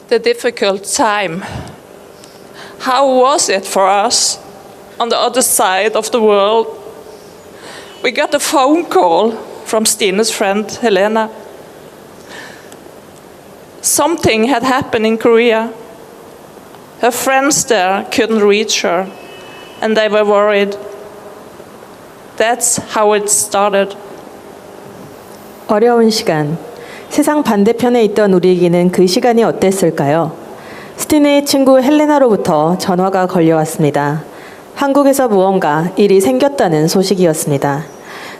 The difficult time. How was it for us on the other side of the world? We got a phone call from Stine's friend Helena. Something had happened in Korea. Her friends there couldn't reach her, and they were worried. That's how it started. 어려운 시간. 세상 반대편에 있던 우리에게는 그 시간이 어땠을까요? 스티네의 친구 헬레나로부터 전화가 걸려왔습니다. 한국에서 무언가 일이 생겼다는 소식이었습니다.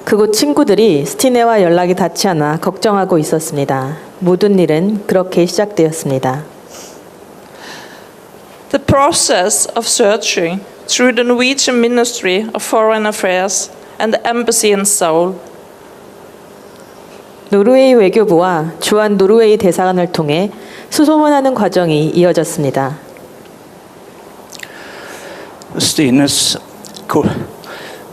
그곳 친구들이 스티네와 연락이 닿지 않아 걱정하고 있었습니다. 모든 일은 그렇게 시작되었습니다. The process of searching through the Norwegian Ministry of Foreign Affairs and the Embassy in Seoul. 노르웨이 외교부와 주한 노르웨이 대사관을 통해 수소문하는 과정이 이어졌습니다. Stine's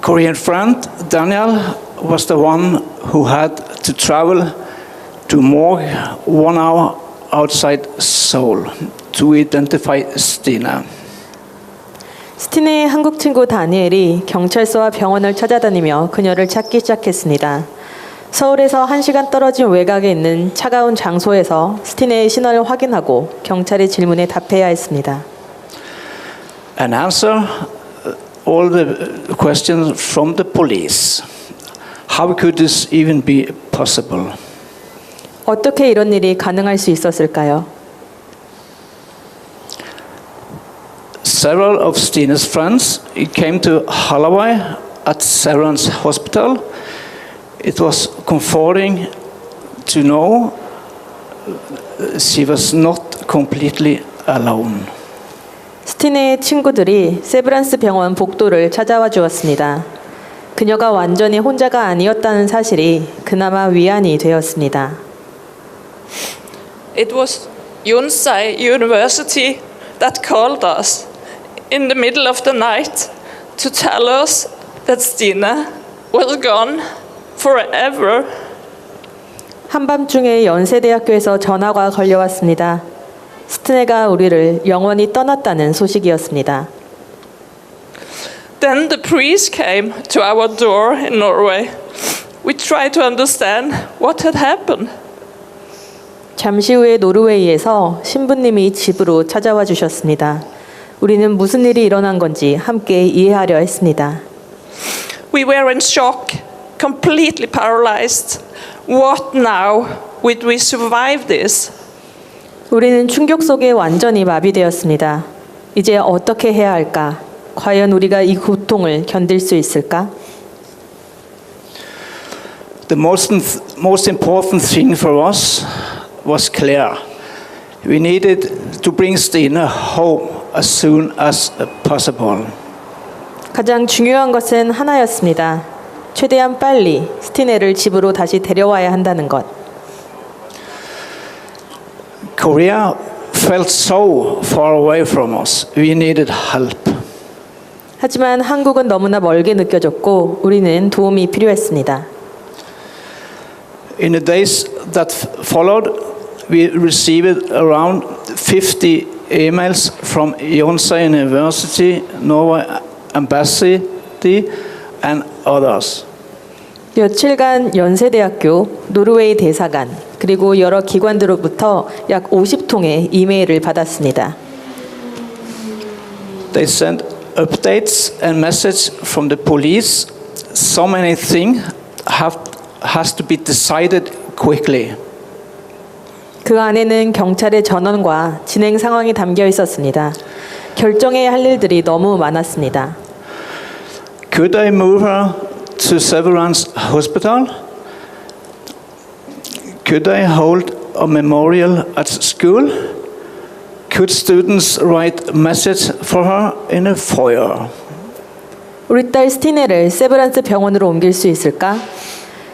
Korean friend Daniel was the one who had to travel to Morg 1 hour outside Seoul to identify Stine. 스티네의 한국 친구 다니엘이 경찰서와 병원을 찾아다니며 그녀를 찾기 시작했습니다. 서울에서 1시간 떨어진 외곽에 있는 차가운 장소에서 스티네의 신원을 확인하고 경찰의 질문에 답해야 했습니다. And answer all the questions from the police. How could this even be possible? 어떻게 이런 일이 가능할 수 있었을까요? Several of Stine's friends came to Hallawy at Severance Hospital. It was comforting to know she was not completely alone. 스티네의 친구들이 세브란스 병원 복도를 찾아와 주었습니다. 그녀가 완전히 혼자가 아니었다는 사실이 그나마 위안이 되었습니다. It was Yonsei University that called us in the middle of the night to tell us that Stina was gone forever. 한밤중에 연세대학교에서 전화가 걸려왔습니다. 스티네가 우리를 영원히 떠났다는 소식이었습니다. Then the priest came to our door in Norway. We tried to understand what had happened. 잠시 후에 노르웨이에서 신부님이 집으로 찾아와 주셨습니다. 우리는 무슨 일이 일어난 건지 함께 이해하려 했습니다. We were in shock, completely paralyzed. What now? Would we survive this? 우리는 충격 속에 완전히 마비되었습니다. 이제 어떻게 해야 할까? 과연 우리가 이 고통을 견딜 수 있을까? The most important thing for us was clear. We needed to bring Stina home as soon as possible. 가장 중요한 것은 하나였습니다. 최대한 빨리 스티네를 집으로 다시 데려와야 한다는 것. Korea felt so far away from us. We needed help. 하지만 한국은 너무나 멀게 느껴졌고 우리는 도움이 필요했습니다. In the days that followed, we received around 50 emails from Yonsei University, Norway Embassy, and others. 며칠간 연세대학교, 노르웨이 대사관, 그리고 여러 기관들로부터 약 50통의 이메일을 받았습니다. They sent updates and messages from the police. So many things has to be decided quickly. 그 안에는 경찰의 전원과 진행 상황이 담겨 있었습니다. 결정해야 할 일들이 너무 많았습니다. Could I move her to Severance Hospital? Could I hold a memorial at school? Could students write message for her in a foyer? 우리 딸 스티네를 세브란스 병원으로 옮길 수 있을까?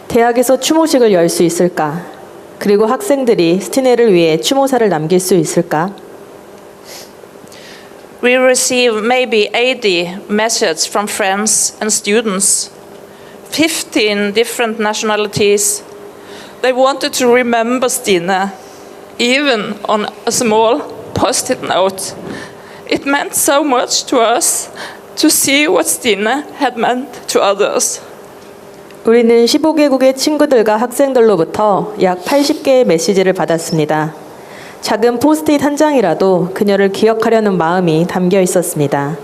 대학에서 추모식을 열 수 있을까? 그리고 학생들이 스티네를 위해 추모사를 남길 수 있을까? We received maybe 80 messages from friends and students, 15 different nationalities. They wanted to remember Stina, even on a small post-it note. It meant so much to us to see what Stina had meant to others. 우리는 15개국의 친구들과 학생들로부터 약 80개의 메시지를 받았습니다. 작은 포스트잇 한 장이라도 그녀를 기억하려는 마음이 담겨 있었습니다.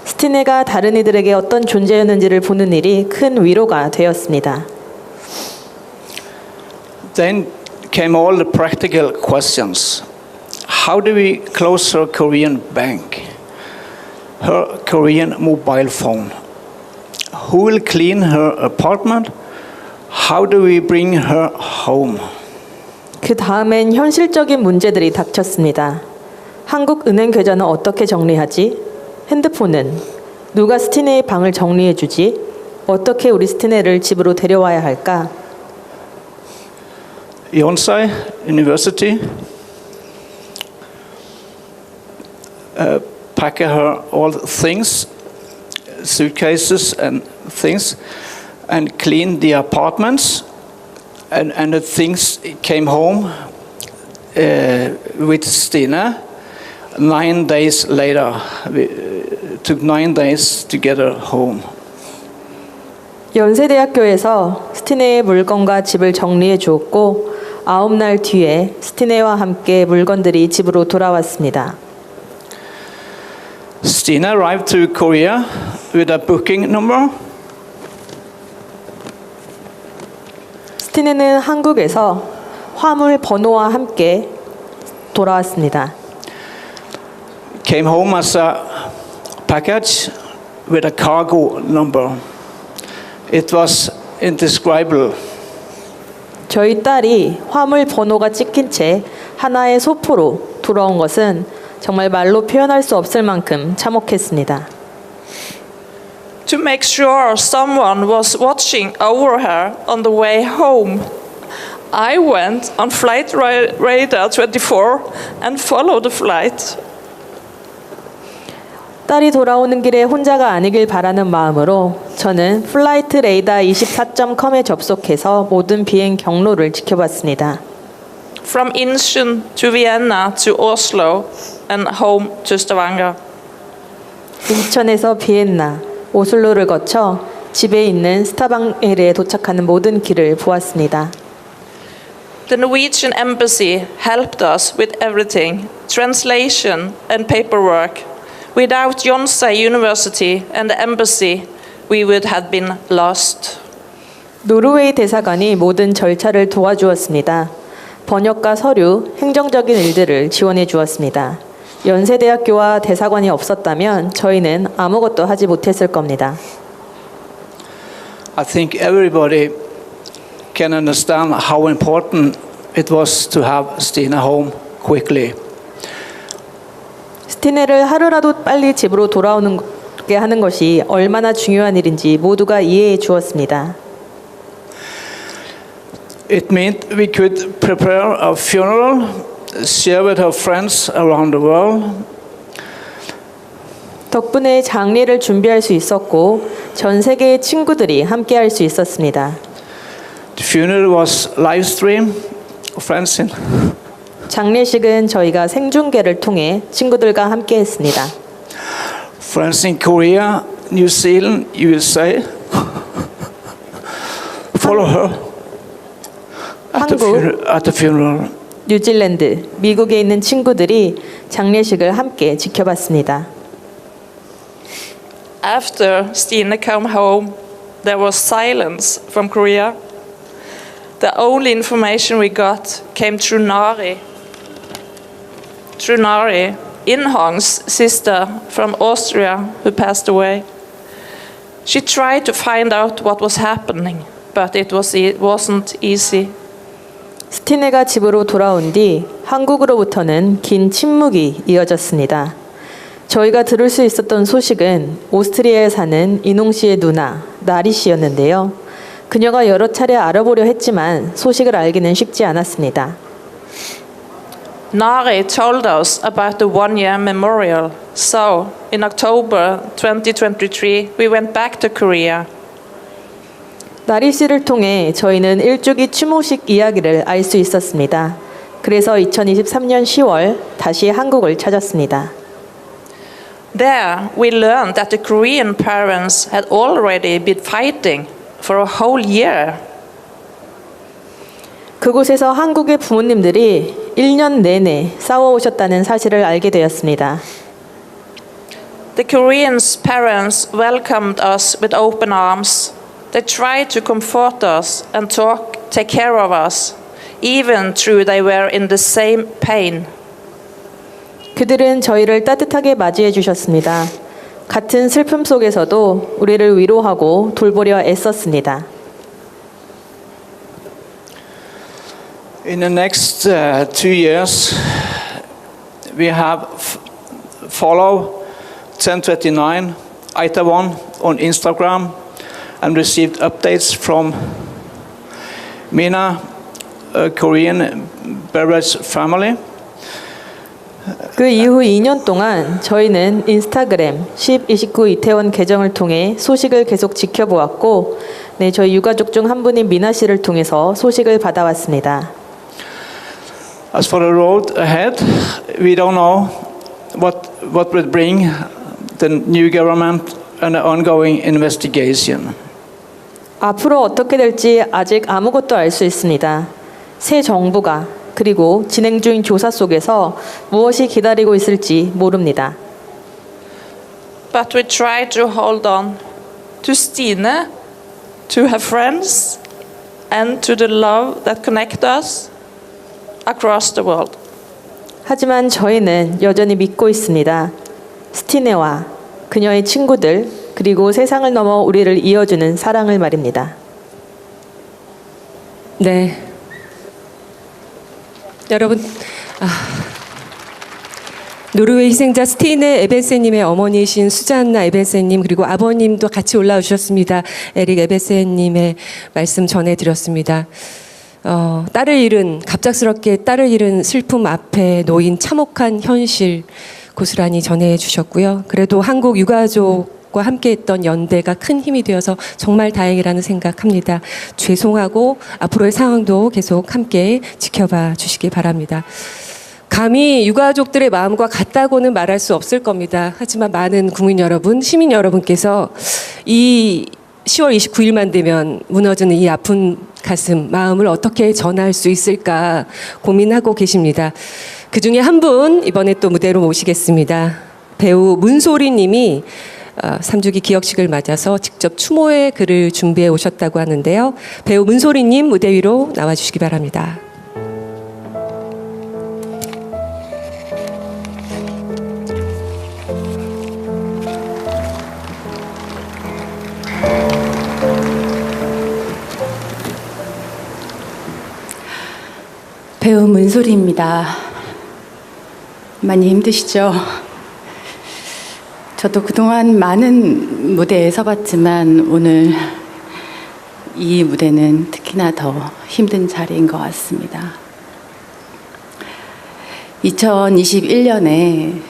스티네가 다른 이들에게 어떤 존재였는지를 보는 일이 큰 위로가 되었습니다. Then came all the practical questions. How do we close her Korean bank? Her Korean mobile phone? Who will clean her apartment? How do we bring her home? 그 다음엔 현실적인 문제들이 닥쳤습니다. 한국 은행 계좌는 어떻게 정리하지? 핸드폰은? 누가 스티네의 방을 정리해주지? 어떻게 우리 스티네를 집으로 데려와야 할까? Yonsei University packed her all things, suitcases and things, and cleaned the apartments. And the things came home with Stina 9 days later. It took 9 days to get her home. 연세대학교에서 스티네의 물건과 집을 정리해 주었고 9날 뒤에 스티네와 함께 물건들이 집으로 돌아왔습니다. Stina arrived to Korea with a booking number. 스티네는 한국에서 화물 번호와 함께 돌아왔습니다. Came home as a package with a cargo number. It was indescribable. 저희 딸이 화물 번호가 찍힌 채 하나의 소포로 돌아온 것은 정말 말로 표현할 수 없을 만큼 참혹했습니다. To make sure someone was watching over her on the way home, I went on Flight Radar 24 and followed the flight. 딸이 돌아오는 길에 혼자가 아니길 바라는 마음으로 저는 플라이트 레이더 24.com에 접속해서 모든 비행 경로를 지켜봤습니다. From Incheon to Vienna to Oslo and home to Stavanger. 인천에서 비엔나, 오슬로를 거쳐 집에 있는 스타방헬에 도착하는 모든 길을 보았습니다. The Norwegian embassy helped us with everything, translation and paperwork. Without Yonsei University and the embassy, we would have been lost. 노르웨이 대사관이 모든 절차를 도와주었습니다. 번역과 서류, 행정적인 일들을 지원해 주었습니다. 연세대학교와 대사관이 없었다면 저희는 아무것도 하지 못했을 겁니다. I think everybody can understand how important it was to have Stina home quickly. 스티네를 하루라도 빨리 집으로 돌아오게 하는 것이 얼마나 중요한 일인지 모두가 이해해 주었습니다. It meant we could prepare a funeral, share with her friends around the world. 덕분에 장례를 준비할 수 있었고 전 세계의 친구들이 함께할 수 있었습니다. The funeral was live stream. Friends in. 장례식은 저희가 생중계를 통해 친구들과 함께했습니다. Friends in Korea, New Zealand, USA. Follow her at the funeral. 뉴질랜드, 미국에 있는 친구들이 장례식을 함께 지켜봤습니다. After Stina came home, there was silence from Korea. The only information we got came through Nari. Through Nari, Inhong's sister from Austria who passed away. She tried to find out what was happening, but it wasn't easy. 스티네가 집으로 돌아온 뒤 한국으로부터는 긴 침묵이 이어졌습니다. 저희가 들을 수 있었던 소식은 오스트리아에 사는 이농 씨의 누나 나리 씨였는데요. 그녀가 여러 차례 알아보려 했지만 소식을 알기는 쉽지 않았습니다. Nari told us about the one-year memorial. So, in October 2023, we went back to Korea. 나리 씨를 통해 저희는 일주기 추모식 이야기를 알 수 있었습니다. 그래서 2023년 10월 다시 한국을 찾았습니다. There, we learned that the Korean parents had already been fighting for a whole year. 그곳에서 한국의 부모님들이 1년 내내 싸워오셨다는 사실을 알게 되었습니다. The Koreans' parents welcomed us with open arms. They tried to comfort us and take care of us, even though they were in the same pain. 그들은 저희를 따뜻하게 맞이해 주셨습니다. 같은 슬픔 속에서도 우리를 위로하고 돌보려 애썼습니다. In the next 2 years, we have follow 1029 Itaewon on Instagram and received updates from Mina, a Korean beverage family. 그 이후 2년 동안 저희는 인스타그램 1029 이태원 계정을 통해 소식을 계속 지켜보았고, 저희 유가족 중 한 분인 미나 씨를 통해서 소식을 받아왔습니다. As for the road ahead, we don't know what will bring the new government and the ongoing investigation. 앞으로 어떻게 될지 아직 아무것도 알 수 있습니다. 새 정부가 그리고 진행 중인 조사 속에서 무엇이 기다리고 있을지 모릅니다. But we try to hold on to Stine, to her friends, and to the love that connects us across the world. 하지만 저희는 여전히 믿고 있습니다. 스티네와 그녀의 친구들 그리고 세상을 넘어 우리를 이어주는 사랑을 말입니다. 네. 여러분, 노르웨이 희생자 스티네 에벤세님의 어머니이신 수잔나 에벤세님 그리고 아버님도 같이 올라와 주셨습니다. 에릭 에벤세님의 말씀 전해드렸습니다. 갑작스럽게 딸을 잃은 슬픔 앞에 놓인 참혹한 현실 고스란히 전해주셨고요. 그래도 한국 유가족과 함께했던 연대가 큰 힘이 되어서 정말 다행이라는 생각합니다. 죄송하고 앞으로의 상황도 계속 함께 지켜봐 주시기 바랍니다. 감히 유가족들의 마음과 같다고는 말할 수 없을 겁니다. 하지만 많은 국민 여러분, 시민 여러분께서 이 10월 29일만 되면 무너지는 이 아픈 가슴, 마음을 어떻게 전할 수 있을까 고민하고 계십니다. 그중에 한 분 이번에 또 무대로 모시겠습니다. 배우 문소리 님이 3주기 기억식을 맞아서 직접 추모의 글을 준비해 오셨다고 하는데요. 배우 문소리 님 무대 위로 나와주시기 바랍니다. 배우 문소리입니다. 많이 힘드시죠? 저도 그동안 많은 무대에 서봤지만 오늘 이 무대는 특히나 더 힘든 자리인 것 같습니다. 2021년에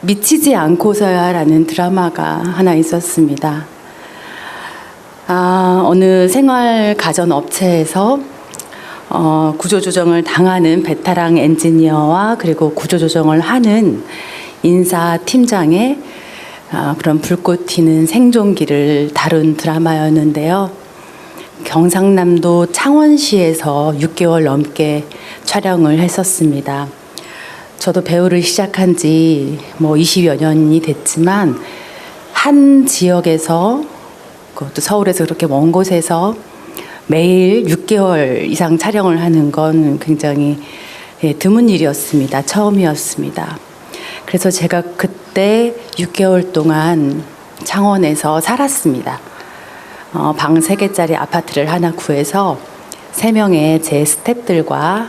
미치지 않고서야라는 드라마가 하나 있었습니다. 어느 생활 가전 업체에서 구조조정을 당하는 베테랑 엔지니어와 그리고 구조조정을 하는 인사팀장의 그런 불꽃 튀는 생존기를 다룬 드라마였는데요. 경상남도 창원시에서 6개월 넘게 촬영을 했었습니다. 저도 배우를 시작한 지 20여 년이 됐지만 한 지역에서 그것도 서울에서 그렇게 먼 곳에서 매일 6개월 이상 촬영을 하는 건 굉장히 드문 일이었습니다. 처음이었습니다. 그래서 제가 그때 6개월 동안 창원에서 살았습니다. 방 3개짜리 아파트를 하나 구해서 3명의 제 스태프들과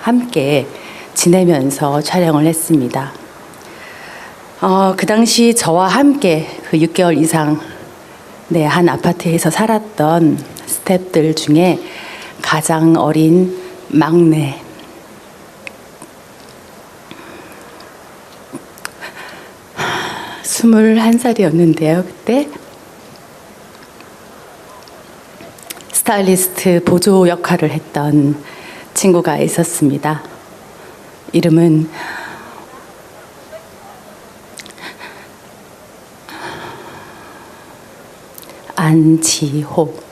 함께 지내면서 촬영을 했습니다. 그 당시 저와 함께 그 6개월 이상 한 아파트에서 살았던 스태프들 중에 가장 어린 막내 21살이었는데요. 그때 스타일리스트 보조 역할을 했던 친구가 있었습니다. 이름은 안지호.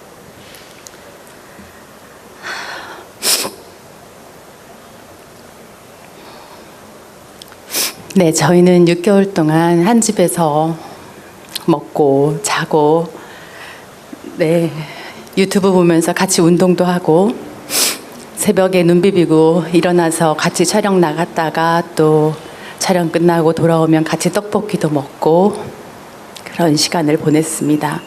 네, 저희는 6개월 동안 한 집에서 먹고 자고 유튜브 보면서 같이 운동도 하고 새벽에 눈 비비고 일어나서 같이 촬영 나갔다가 또 촬영 끝나고 돌아오면 같이 떡볶이도 먹고 그런 시간을 보냈습니다.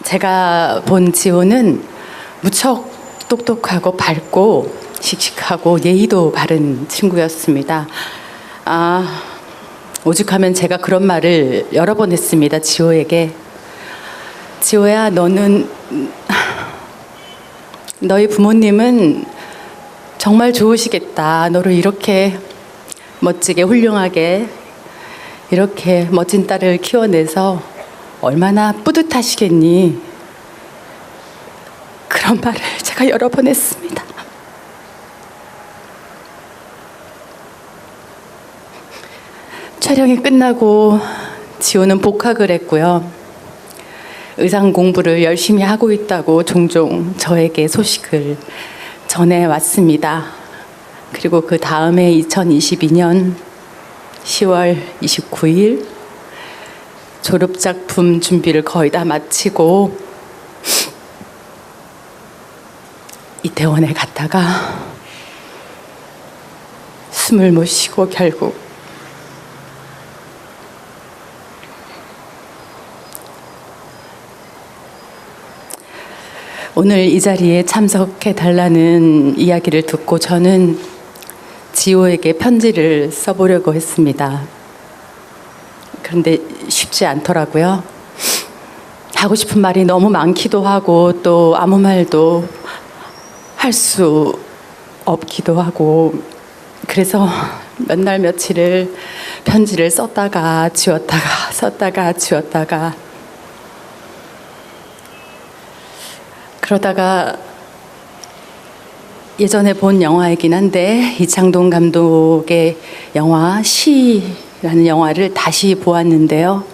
제가 본 지호는 무척 똑똑하고 밝고 씩씩하고 예의도 바른 친구였습니다. 오죽하면 제가 그런 말을 여러 번 했습니다. 지호에게. 지호야, 너희 부모님은 정말 좋으시겠다. 너를 이렇게 멋지게 훌륭하게 이렇게 멋진 딸을 키워내서 얼마나 뿌듯하시겠니? 그런 말을 제가 여러 번 했습니다. 촬영이 끝나고 지호는 복학을 했고요. 의상 공부를 열심히 하고 있다고 종종 저에게 소식을 전해왔습니다. 그리고 그 다음에 2022년 10월 29일 졸업작품 준비를 거의 다 마치고 이태원에 갔다가 숨을 못 쉬고 결국 오늘 이 자리에 참석해 달라는 이야기를 듣고 저는 지호에게 편지를 써보려고 했습니다. 그런데 쉽지 않더라고요. 하고 싶은 말이 너무 많기도 하고 또 아무 말도 할 수 없기도 하고 그래서 몇 날 며칠을 편지를 썼다가 지웠다가 썼다가 지웠다가 그러다가 예전에 본 영화이긴 한데 이창동 감독의 영화 시라는 영화를 다시 보았는데요.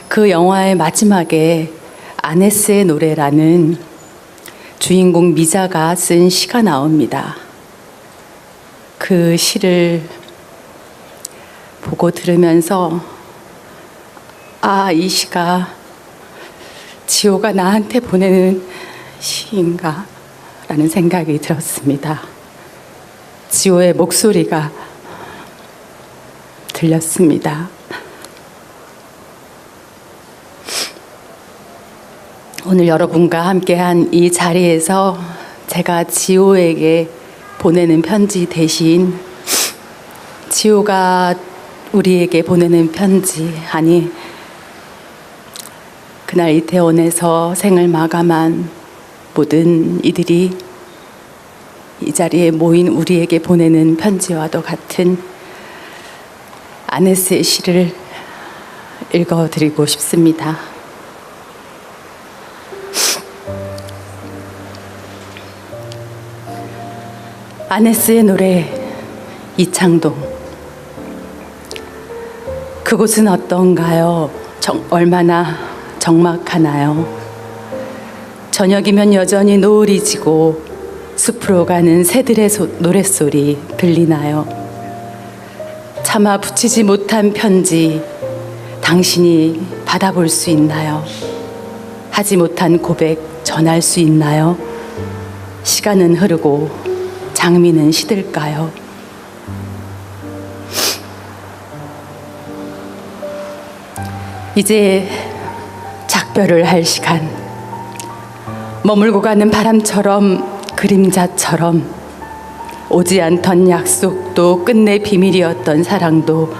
그 영화의 마지막에 아네스의 노래라는 주인공 미자가 쓴 시가 나옵니다. 그 시를 보고 들으면서 이 시가 지호가 나한테 보내는 시인가? 라는 생각이 들었습니다. 지호의 목소리가 들렸습니다. 오늘 여러분과 함께한 이 자리에서 제가 지호에게 보내는 편지 대신 지호가 우리에게 보내는 편지, 아니 그날 이태원에서 생을 마감한 모든 이들이 이 자리에 모인 우리에게 보내는 편지와도 같은 아네스의 시를 읽어드리고 싶습니다. 아네스의 노래, 이창동. 그곳은 어떤가요? 얼마나 적막하나요? 저녁이면 여전히 노을이 지고 숲으로 가는 새들의 노랫소리 들리나요? 차마 붙이지 못한 편지 당신이 받아볼 수 있나요? 하지 못한 고백 전할 수 있나요? 시간은 흐르고 장미는 시들까요? 이제 작별을 할 시간. 머물고 가는 바람처럼 그림자처럼 오지 않던 약속도 끝내 비밀이었던 사랑도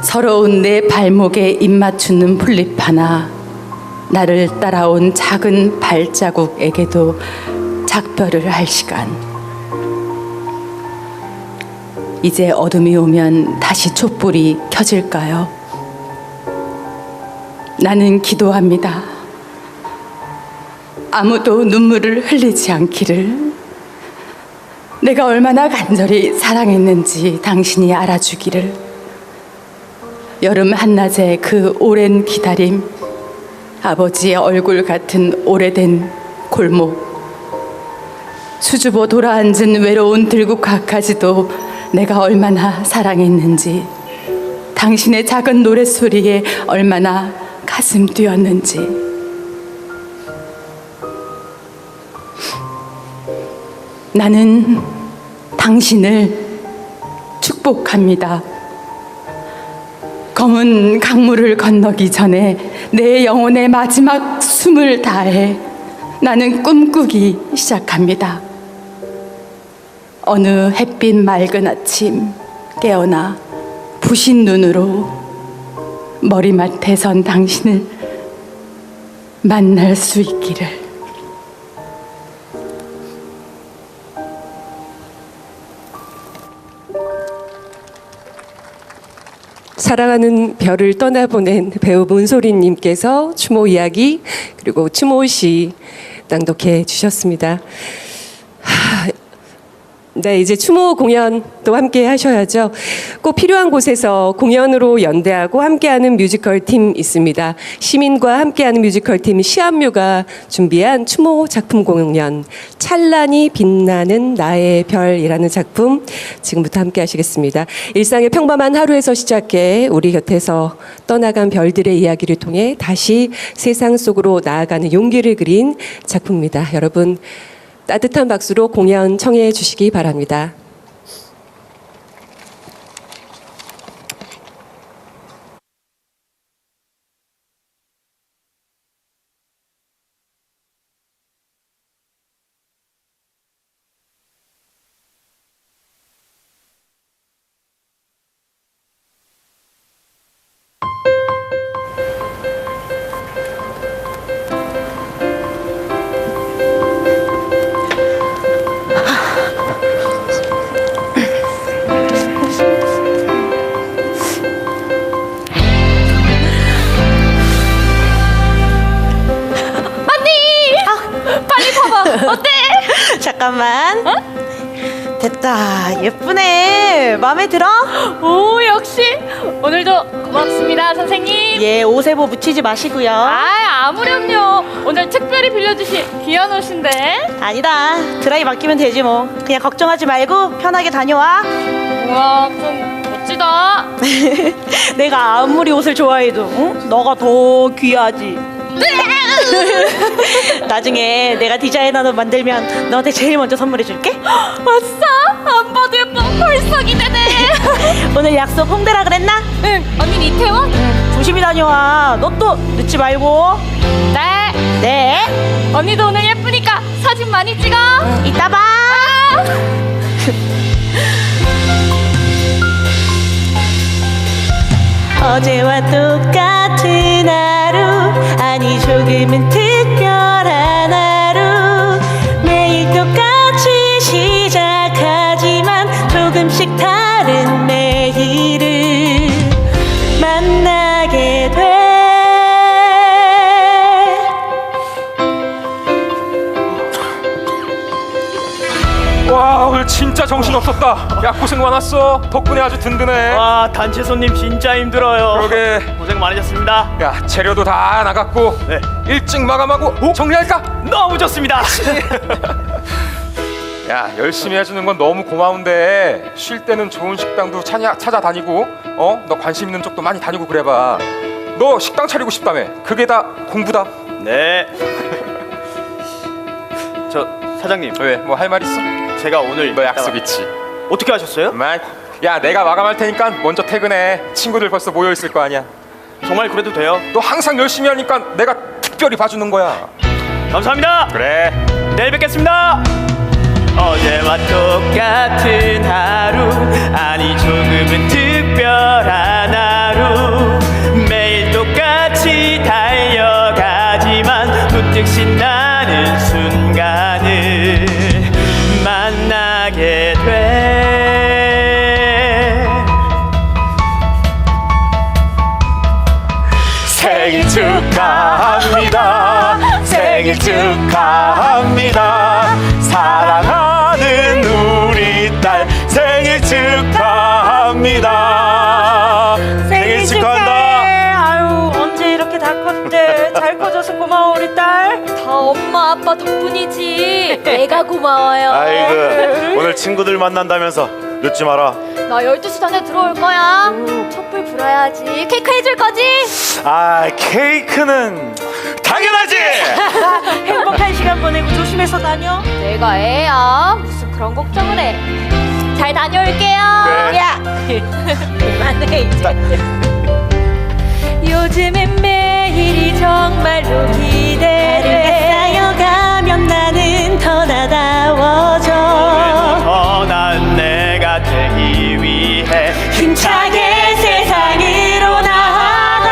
서러운 내 발목에 입 맞추는 풀잎 하나 나를 따라온 작은 발자국에게도 작별을 할 시간. 이제 어둠이 오면 다시 촛불이 켜질까요? 나는 기도합니다. 아무도 눈물을 흘리지 않기를. 내가 얼마나 간절히 사랑했는지 당신이 알아주기를. 여름 한낮의 그 오랜 기다림, 아버지의 얼굴 같은 오래된 골목, 수줍어 돌아앉은 외로운 들국화까지도 내가 얼마나 사랑했는지, 당신의 작은 노랫소리에 얼마나 가슴 뛰었는지. 나는 당신을 축복합니다. 검은 강물을 건너기 전에 내 영혼의 마지막 숨을 다해 나는 꿈꾸기 시작합니다. 어느 햇빛 맑은 아침 깨어나 부신 눈으로 머리맡에 선 당신을 만날 수 있기를. 사랑하는 별을 떠나보낸 배우 문소리님께서 추모 이야기 그리고 추모시 낭독해 주셨습니다. 네, 이제 추모 공연 또 함께 하셔야죠. 꼭 필요한 곳에서 공연으로 연대하고 함께하는 뮤지컬 팀 있습니다. 시민과 함께하는 뮤지컬 팀 시안뮤가 준비한 추모 작품 공연 찬란히 빛나는 나의 별이라는 작품 지금부터 함께 하시겠습니다. 일상의 평범한 하루에서 시작해 우리 곁에서 떠나간 별들의 이야기를 통해 다시 세상 속으로 나아가는 용기를 그린 작품입니다. 여러분 따뜻한 박수로 공연 청해 주시기 바랍니다. 잠깐만. 됐다. 예쁘네. 마음에 들어? 오, 역시 오늘도 고맙습니다, 선생님. 예, 옷에 뭐 묻히지 마시고요. 아무렴요. 오늘 특별히 빌려주신 귀한 옷인데. 아니다. 드라이 맡기면 되지 뭐. 그냥 걱정하지 말고 편하게 다녀와. 우와, 좀 멋지다. 내가 아무리 옷을 좋아해도 너가 더 귀하지. 나중에 내가 디자이너로 만들면 너한테 제일 먼저 선물해줄게. 아싸! 안 봐도 예뻐. 벌써 기대돼. 오늘 약속 홍대라 그랬나? 응. 언니 이태원? 조심히 다녀와. 너 또 늦지 말고. 네. 네. 언니도 오늘 예쁘니까 사진 많이 찍어. 이따 봐. 어제와 똑같은 하루, 아니 조금은 특별한 하루. 매일 똑같이 시작하지만 조금씩 다른 매일을 만나게 돼. 와, 오늘 진짜 정신없었다. 야, 고생 많았어. 덕분에 아주 든든해. 와, 단체 손님 진짜 힘들어요. 그러게. 고생 많으셨습니다. 야, 재료도 다 나갔고. 네. 일찍 마감하고 정리할까? 너무 좋습니다. 야, 열심히 해주는 건 너무 고마운데 쉴 때는 좋은 식당도 찾아다니고 너 관심 있는 쪽도 많이 다니고 그래봐. 너 식당 차리고 싶다며. 그게 다 공부다. 네. 저 사장님. 왜? 뭐 할 말 있어? 제가 오늘 너 약속 있지. 어떻게 하셨어요? 야, 내가 마감할 테니까 먼저 퇴근해. 친구들 벌써 모여 있을 거 아니야. 정말 그래도 돼요? 너 항상 열심히 하니까 내가 특별히 봐주는 거야. 감사합니다. 그래. 내일 뵙겠습니다. 어제와 똑같은 하루, 아니 조금은 특별한 하루. 매일 똑같이 달려가지만 문득 신나는 순간을 만나게 돼. 생일 축하합니다. 생일 축하합니다. 사랑하는 우리 딸 생일 축하합니다. 생일 축하한다. 아유, 언제 이렇게 다 컸대. 잘 커져서 고마워 우리 딸. 다 엄마 아빠 덕분이지. 내가 고마워요. 아이고, 오늘 친구들 만난다면서 늦지 마라. 나 12시 전에 들어올 거야. 촛불 불어야지. 케이크 해줄 거지? 아, 케이크는 당연하지. 행복한 시간 보내고 조심해서 다녀. 내가 애야. 무슨 그런 걱정을 해. 잘 다녀올게요. 그래. 야, 그만해 이제. 요즘엔 매일이 정말로 기대돼. 쌓여가면 나는 더 나다워져. 더 나은 내가 되기 위해 힘차게 세상으로 나아가.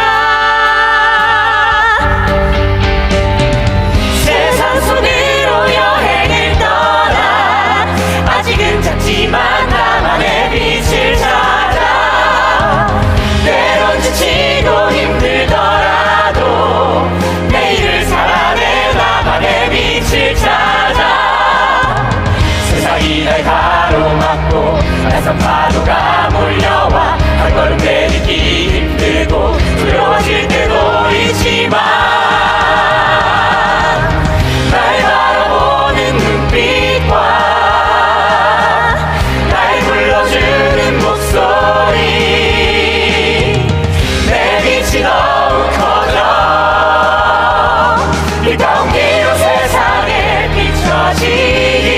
세상 속으로 여행을 떠나. 아직은 작지만 나만의 빛을 찾아. 때론 지치고 힘들더라도 내일을 살아내 나만의 빛을 찾아. 세상이 날 가로막고 낯선 파도가 몰려와 한 걸음 내딛기 힘들고 두려워질 때도 있지만 날 바라보는 눈빛과 날 불러주는 목소리, 내 빛이 더욱 커져 빛다운 길로 세상에 비춰지기.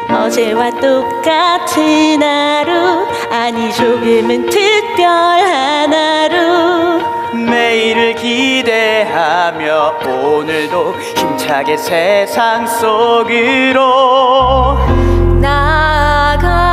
어제와 똑같은 하루, 아니 조금은 특별한 하루. 매일을 기대하며 오늘도 힘차게 세상 속으로 나가.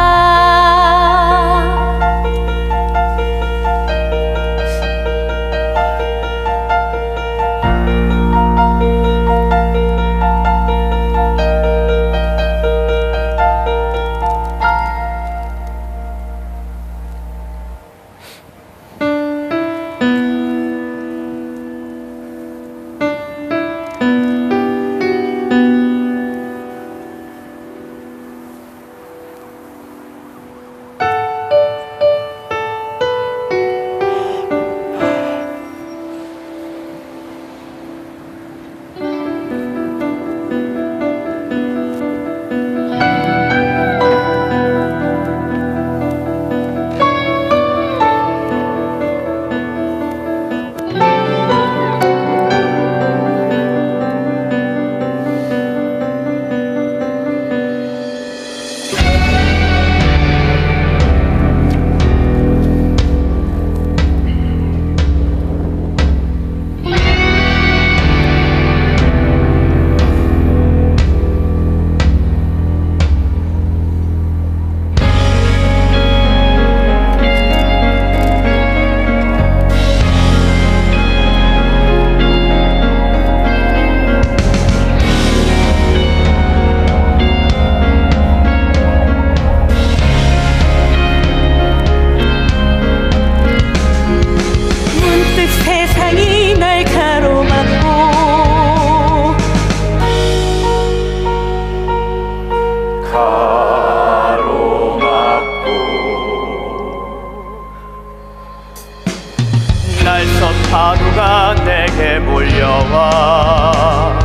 하루가 내게 몰려와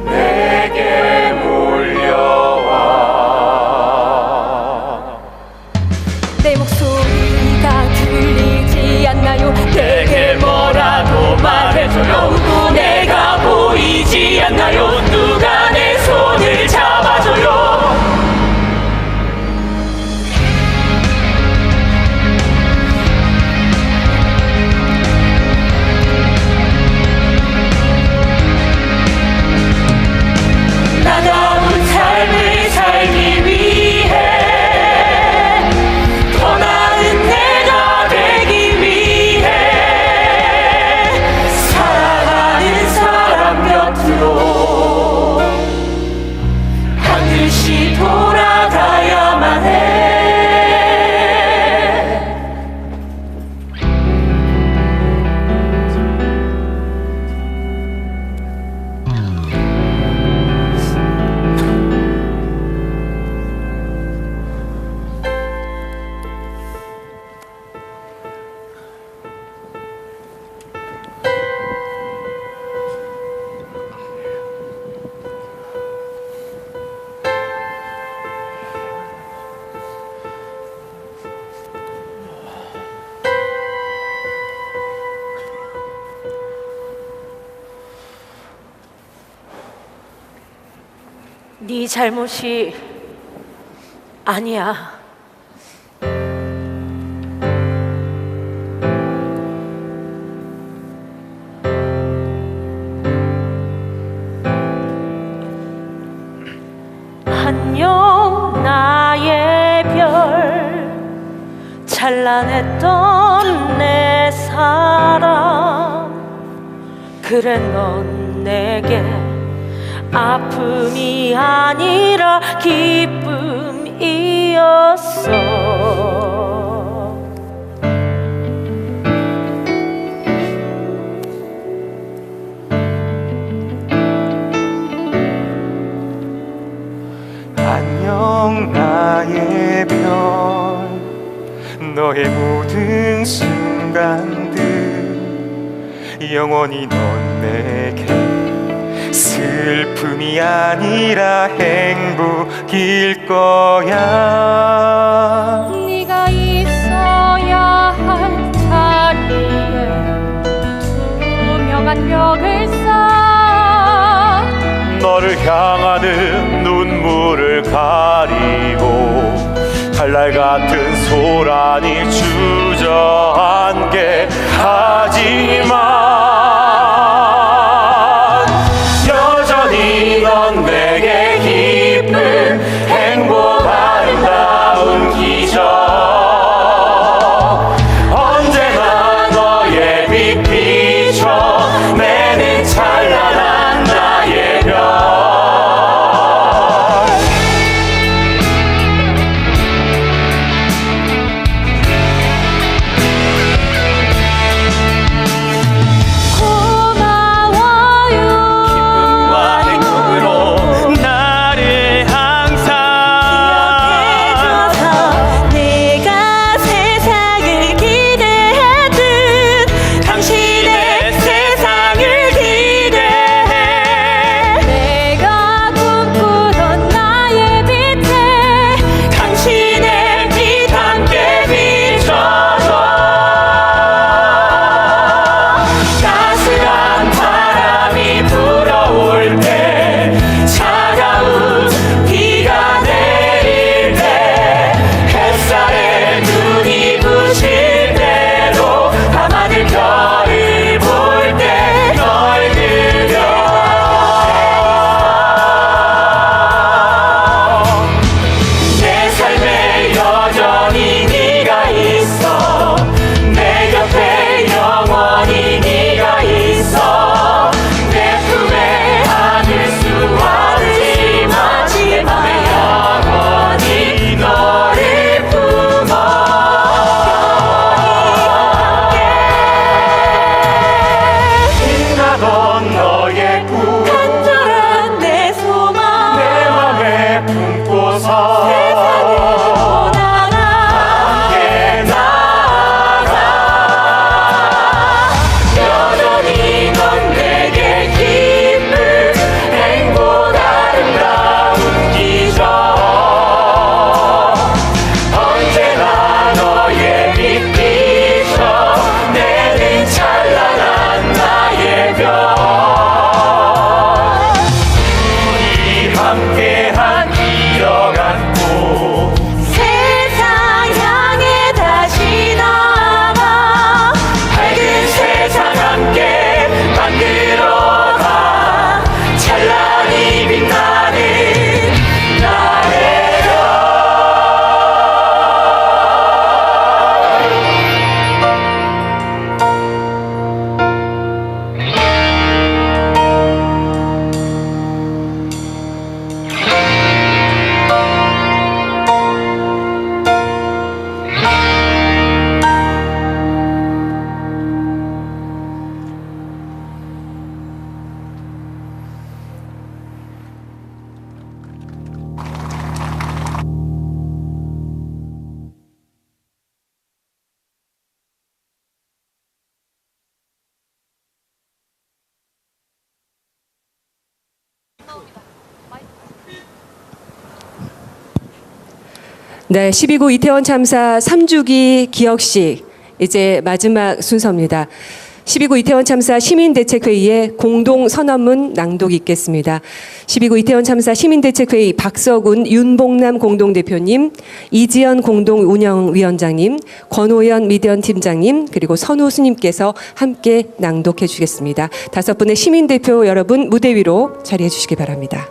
내게 몰려와 내 목소리가 들리지 않나요? 내게 뭐라도 말해줘요. 내가 보이지 않나요? 누가 내 손을 잡아줘요. 나다운 삶을 살기 위해 더 나은 내가 되기 위해 사랑하는 사람 곁으로 반드시 돌아가야만 해. 네 잘못이 아니야. 안녕 나의 별, 찬란했던 내 사랑. 그래 넌 내게 아픔이 아니라 기쁨이었어. 안녕 나의 별, 너의 모든 순간들 영원히 넌 내게 슬픔이 아니라 행복일 거야. 네가 있어야 할 자리에 투명한 벽을 쌓아 너를 향하는 눈물을 가리고 칼날 같은 소란이 주저앉게 하지만 여전히 넌 내게 기쁨, 행복, 아름다운 기적. 언제나 너의 빛 비춰 내는 찬란한 나의 별. 네, 12구 이태원 참사 3주기 기억식 이제 마지막 순서입니다. 12구 이태원 참사 시민대책회의의 공동선언문 낭독이 있겠습니다. 12구 이태원 참사 시민대책회의 박서군 윤봉남 공동대표님, 이지연 공동운영위원장님, 권호연 미디언 팀장님, 그리고 선우수님께서 함께 낭독해 주시겠습니다. 5분의 시민대표 여러분 무대 위로 자리해 주시기 바랍니다.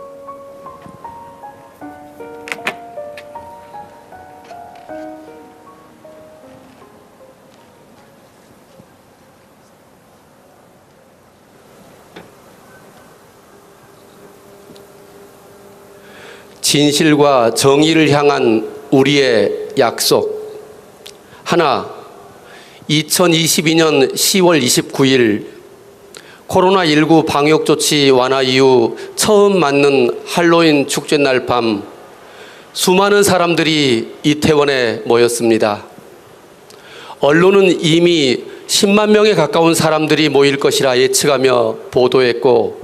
진실과 정의를 향한 우리의 약속. 하나, 2022년 10월 29일 코로나19 방역조치 완화 이후 처음 맞는 할로윈 축제날 밤 수많은 사람들이 이태원에 모였습니다. 언론은 이미 10만 명에 가까운 사람들이 모일 것이라 예측하며 보도했고,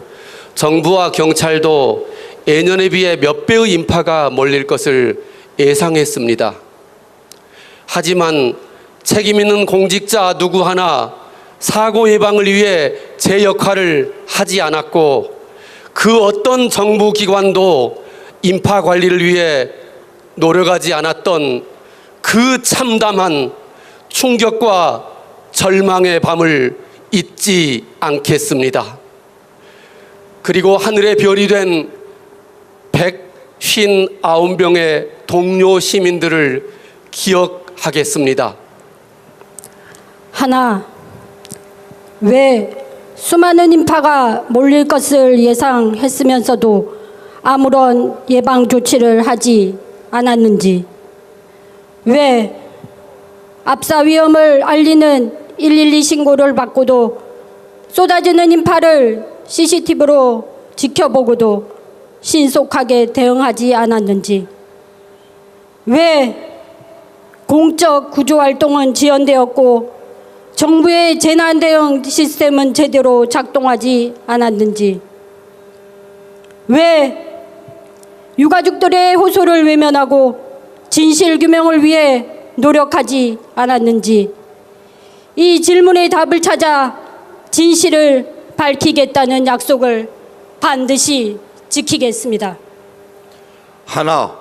정부와 경찰도 예년에 비해 몇 배의 인파가 몰릴 것을 예상했습니다. 하지만 책임 있는 공직자 누구 하나 사고 예방을 위해 제 역할을 하지 않았고, 그 어떤 정부 기관도 인파 관리를 위해 노력하지 않았던 그 참담한 충격과 절망의 밤을 잊지 않겠습니다. 그리고 하늘의 별이 된 159명의 동료 시민들을 기억하겠습니다. 하나, 왜 수많은 인파가 몰릴 것을 예상했으면서도 아무런 예방 조치를 하지 않았는지, 왜 압사 위험을 알리는 112 신고를 받고도 쏟아지는 인파를 CCTV로 지켜보고도 신속하게 대응하지 않았는지, 왜 공적 구조활동은 지연되었고 정부의 재난대응 시스템은 제대로 작동하지 않았는지, 왜 유가족들의 호소를 외면하고 진실규명을 위해 노력하지 않았는지, 이 질문의 답을 찾아 진실을 밝히겠다는 약속을 반드시 지키겠습니다. 하나,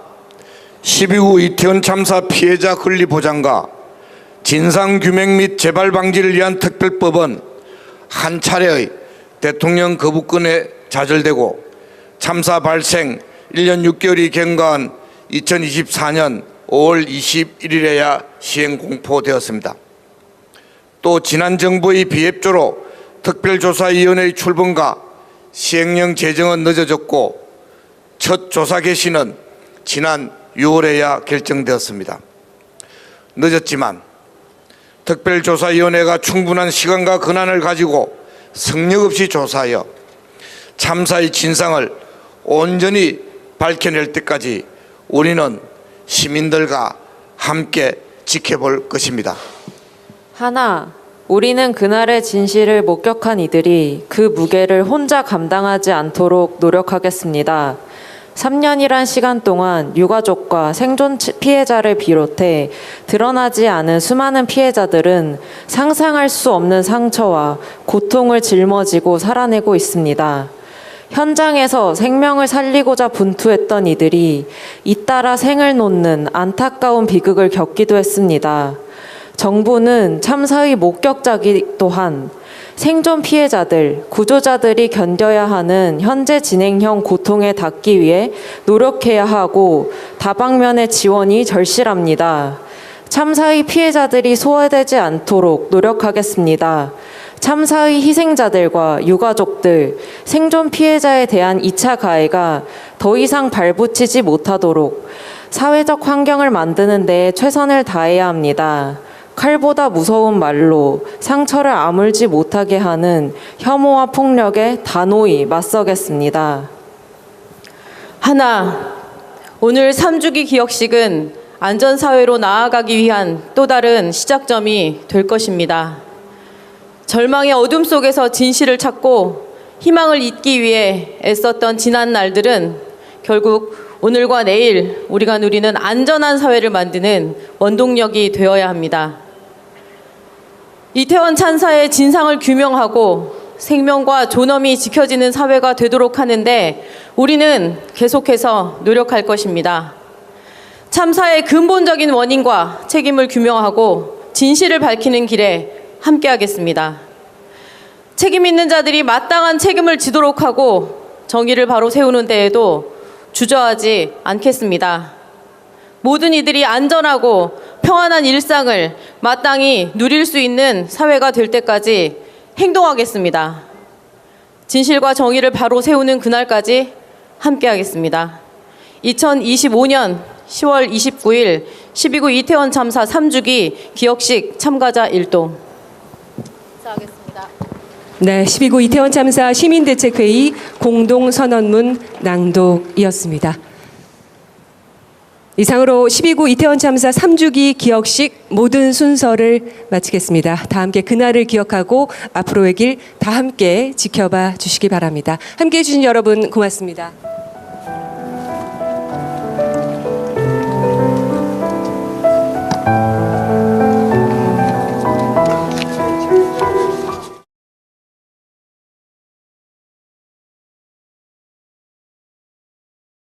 12구 이태원 참사 피해자 권리 보장과 진상규명 및 재발 방지를 위한 특별법은 한 차례의 대통령 거부권에 좌절되고 참사 발생 1년 6개월이 경과한 2024년 5월 21일에야 시행 공포되었습니다. 또 지난 정부의 비협조로 특별조사위원회의 출범과 시행령 제정은 늦어졌고 첫 조사 개시는 지난 6월에야 결정되었습니다. 늦었지만 특별조사위원회가 충분한 시간과 권한을 가지고 성역 없이 조사하여 참사의 진상을 온전히 밝혀낼 때까지 우리는 시민들과 함께 지켜볼 것입니다. 하나, 우리는 그날의 진실을 목격한 이들이 그 무게를 혼자 감당하지 않도록 노력하겠습니다. 3년이란 시간 동안 유가족과 생존 피해자를 비롯해 드러나지 않은 수많은 피해자들은 상상할 수 없는 상처와 고통을 짊어지고 살아내고 있습니다. 현장에서 생명을 살리고자 분투했던 이들이 잇따라 생을 놓는 안타까운 비극을 겪기도 했습니다. 정부는 참사의 목격자이기 또한 생존 피해자들, 구조자들이 견뎌야 하는 현재 진행형 고통에 닿기 위해 노력해야 하고 다방면의 지원이 절실합니다. 참사의 피해자들이 소외되지 않도록 노력하겠습니다. 참사의 희생자들과 유가족들, 생존 피해자에 대한 2차 가해가 더 이상 발붙이지 못하도록 사회적 환경을 만드는 데 최선을 다해야 합니다. 칼보다 무서운 말로 상처를 아물지 못하게 하는 혐오와 폭력에 단호히 맞서겠습니다. 하나, 오늘 3주기 기억식은 안전사회로 나아가기 위한 또 다른 시작점이 될 것입니다. 절망의 어둠 속에서 진실을 찾고 희망을 잇기 위해 애썼던 지난 날들은 결국 오늘과 내일 우리가 누리는 안전한 사회를 만드는 원동력이 되어야 합니다. 이태원 참사의 진상을 규명하고 생명과 존엄이 지켜지는 사회가 되도록 하는데 우리는 계속해서 노력할 것입니다. 참사의 근본적인 원인과 책임을 규명하고 진실을 밝히는 길에 함께하겠습니다. 책임 있는 자들이 마땅한 책임을 지도록 하고 정의를 바로 세우는 데에도 주저하지 않겠습니다. 모든 이들이 안전하고 평안한 일상을 마땅히 누릴 수 있는 사회가 될 때까지 행동하겠습니다. 진실과 정의를 바로 세우는 그날까지 함께하겠습니다. 2025년 10월 29일 12구 이태원 참사 3주기 기억식 참가자 일동. 네, 12구 이태원 참사 시민대책회의 공동선언문 낭독이었습니다. 이상으로 12구 이태원 참사 3주기 기억식 모든 순서를 마치겠습니다. 다 함께 그날을 기억하고 앞으로의 길 다 함께 지켜봐 주시기 바랍니다. 함께해 주신 여러분 고맙습니다.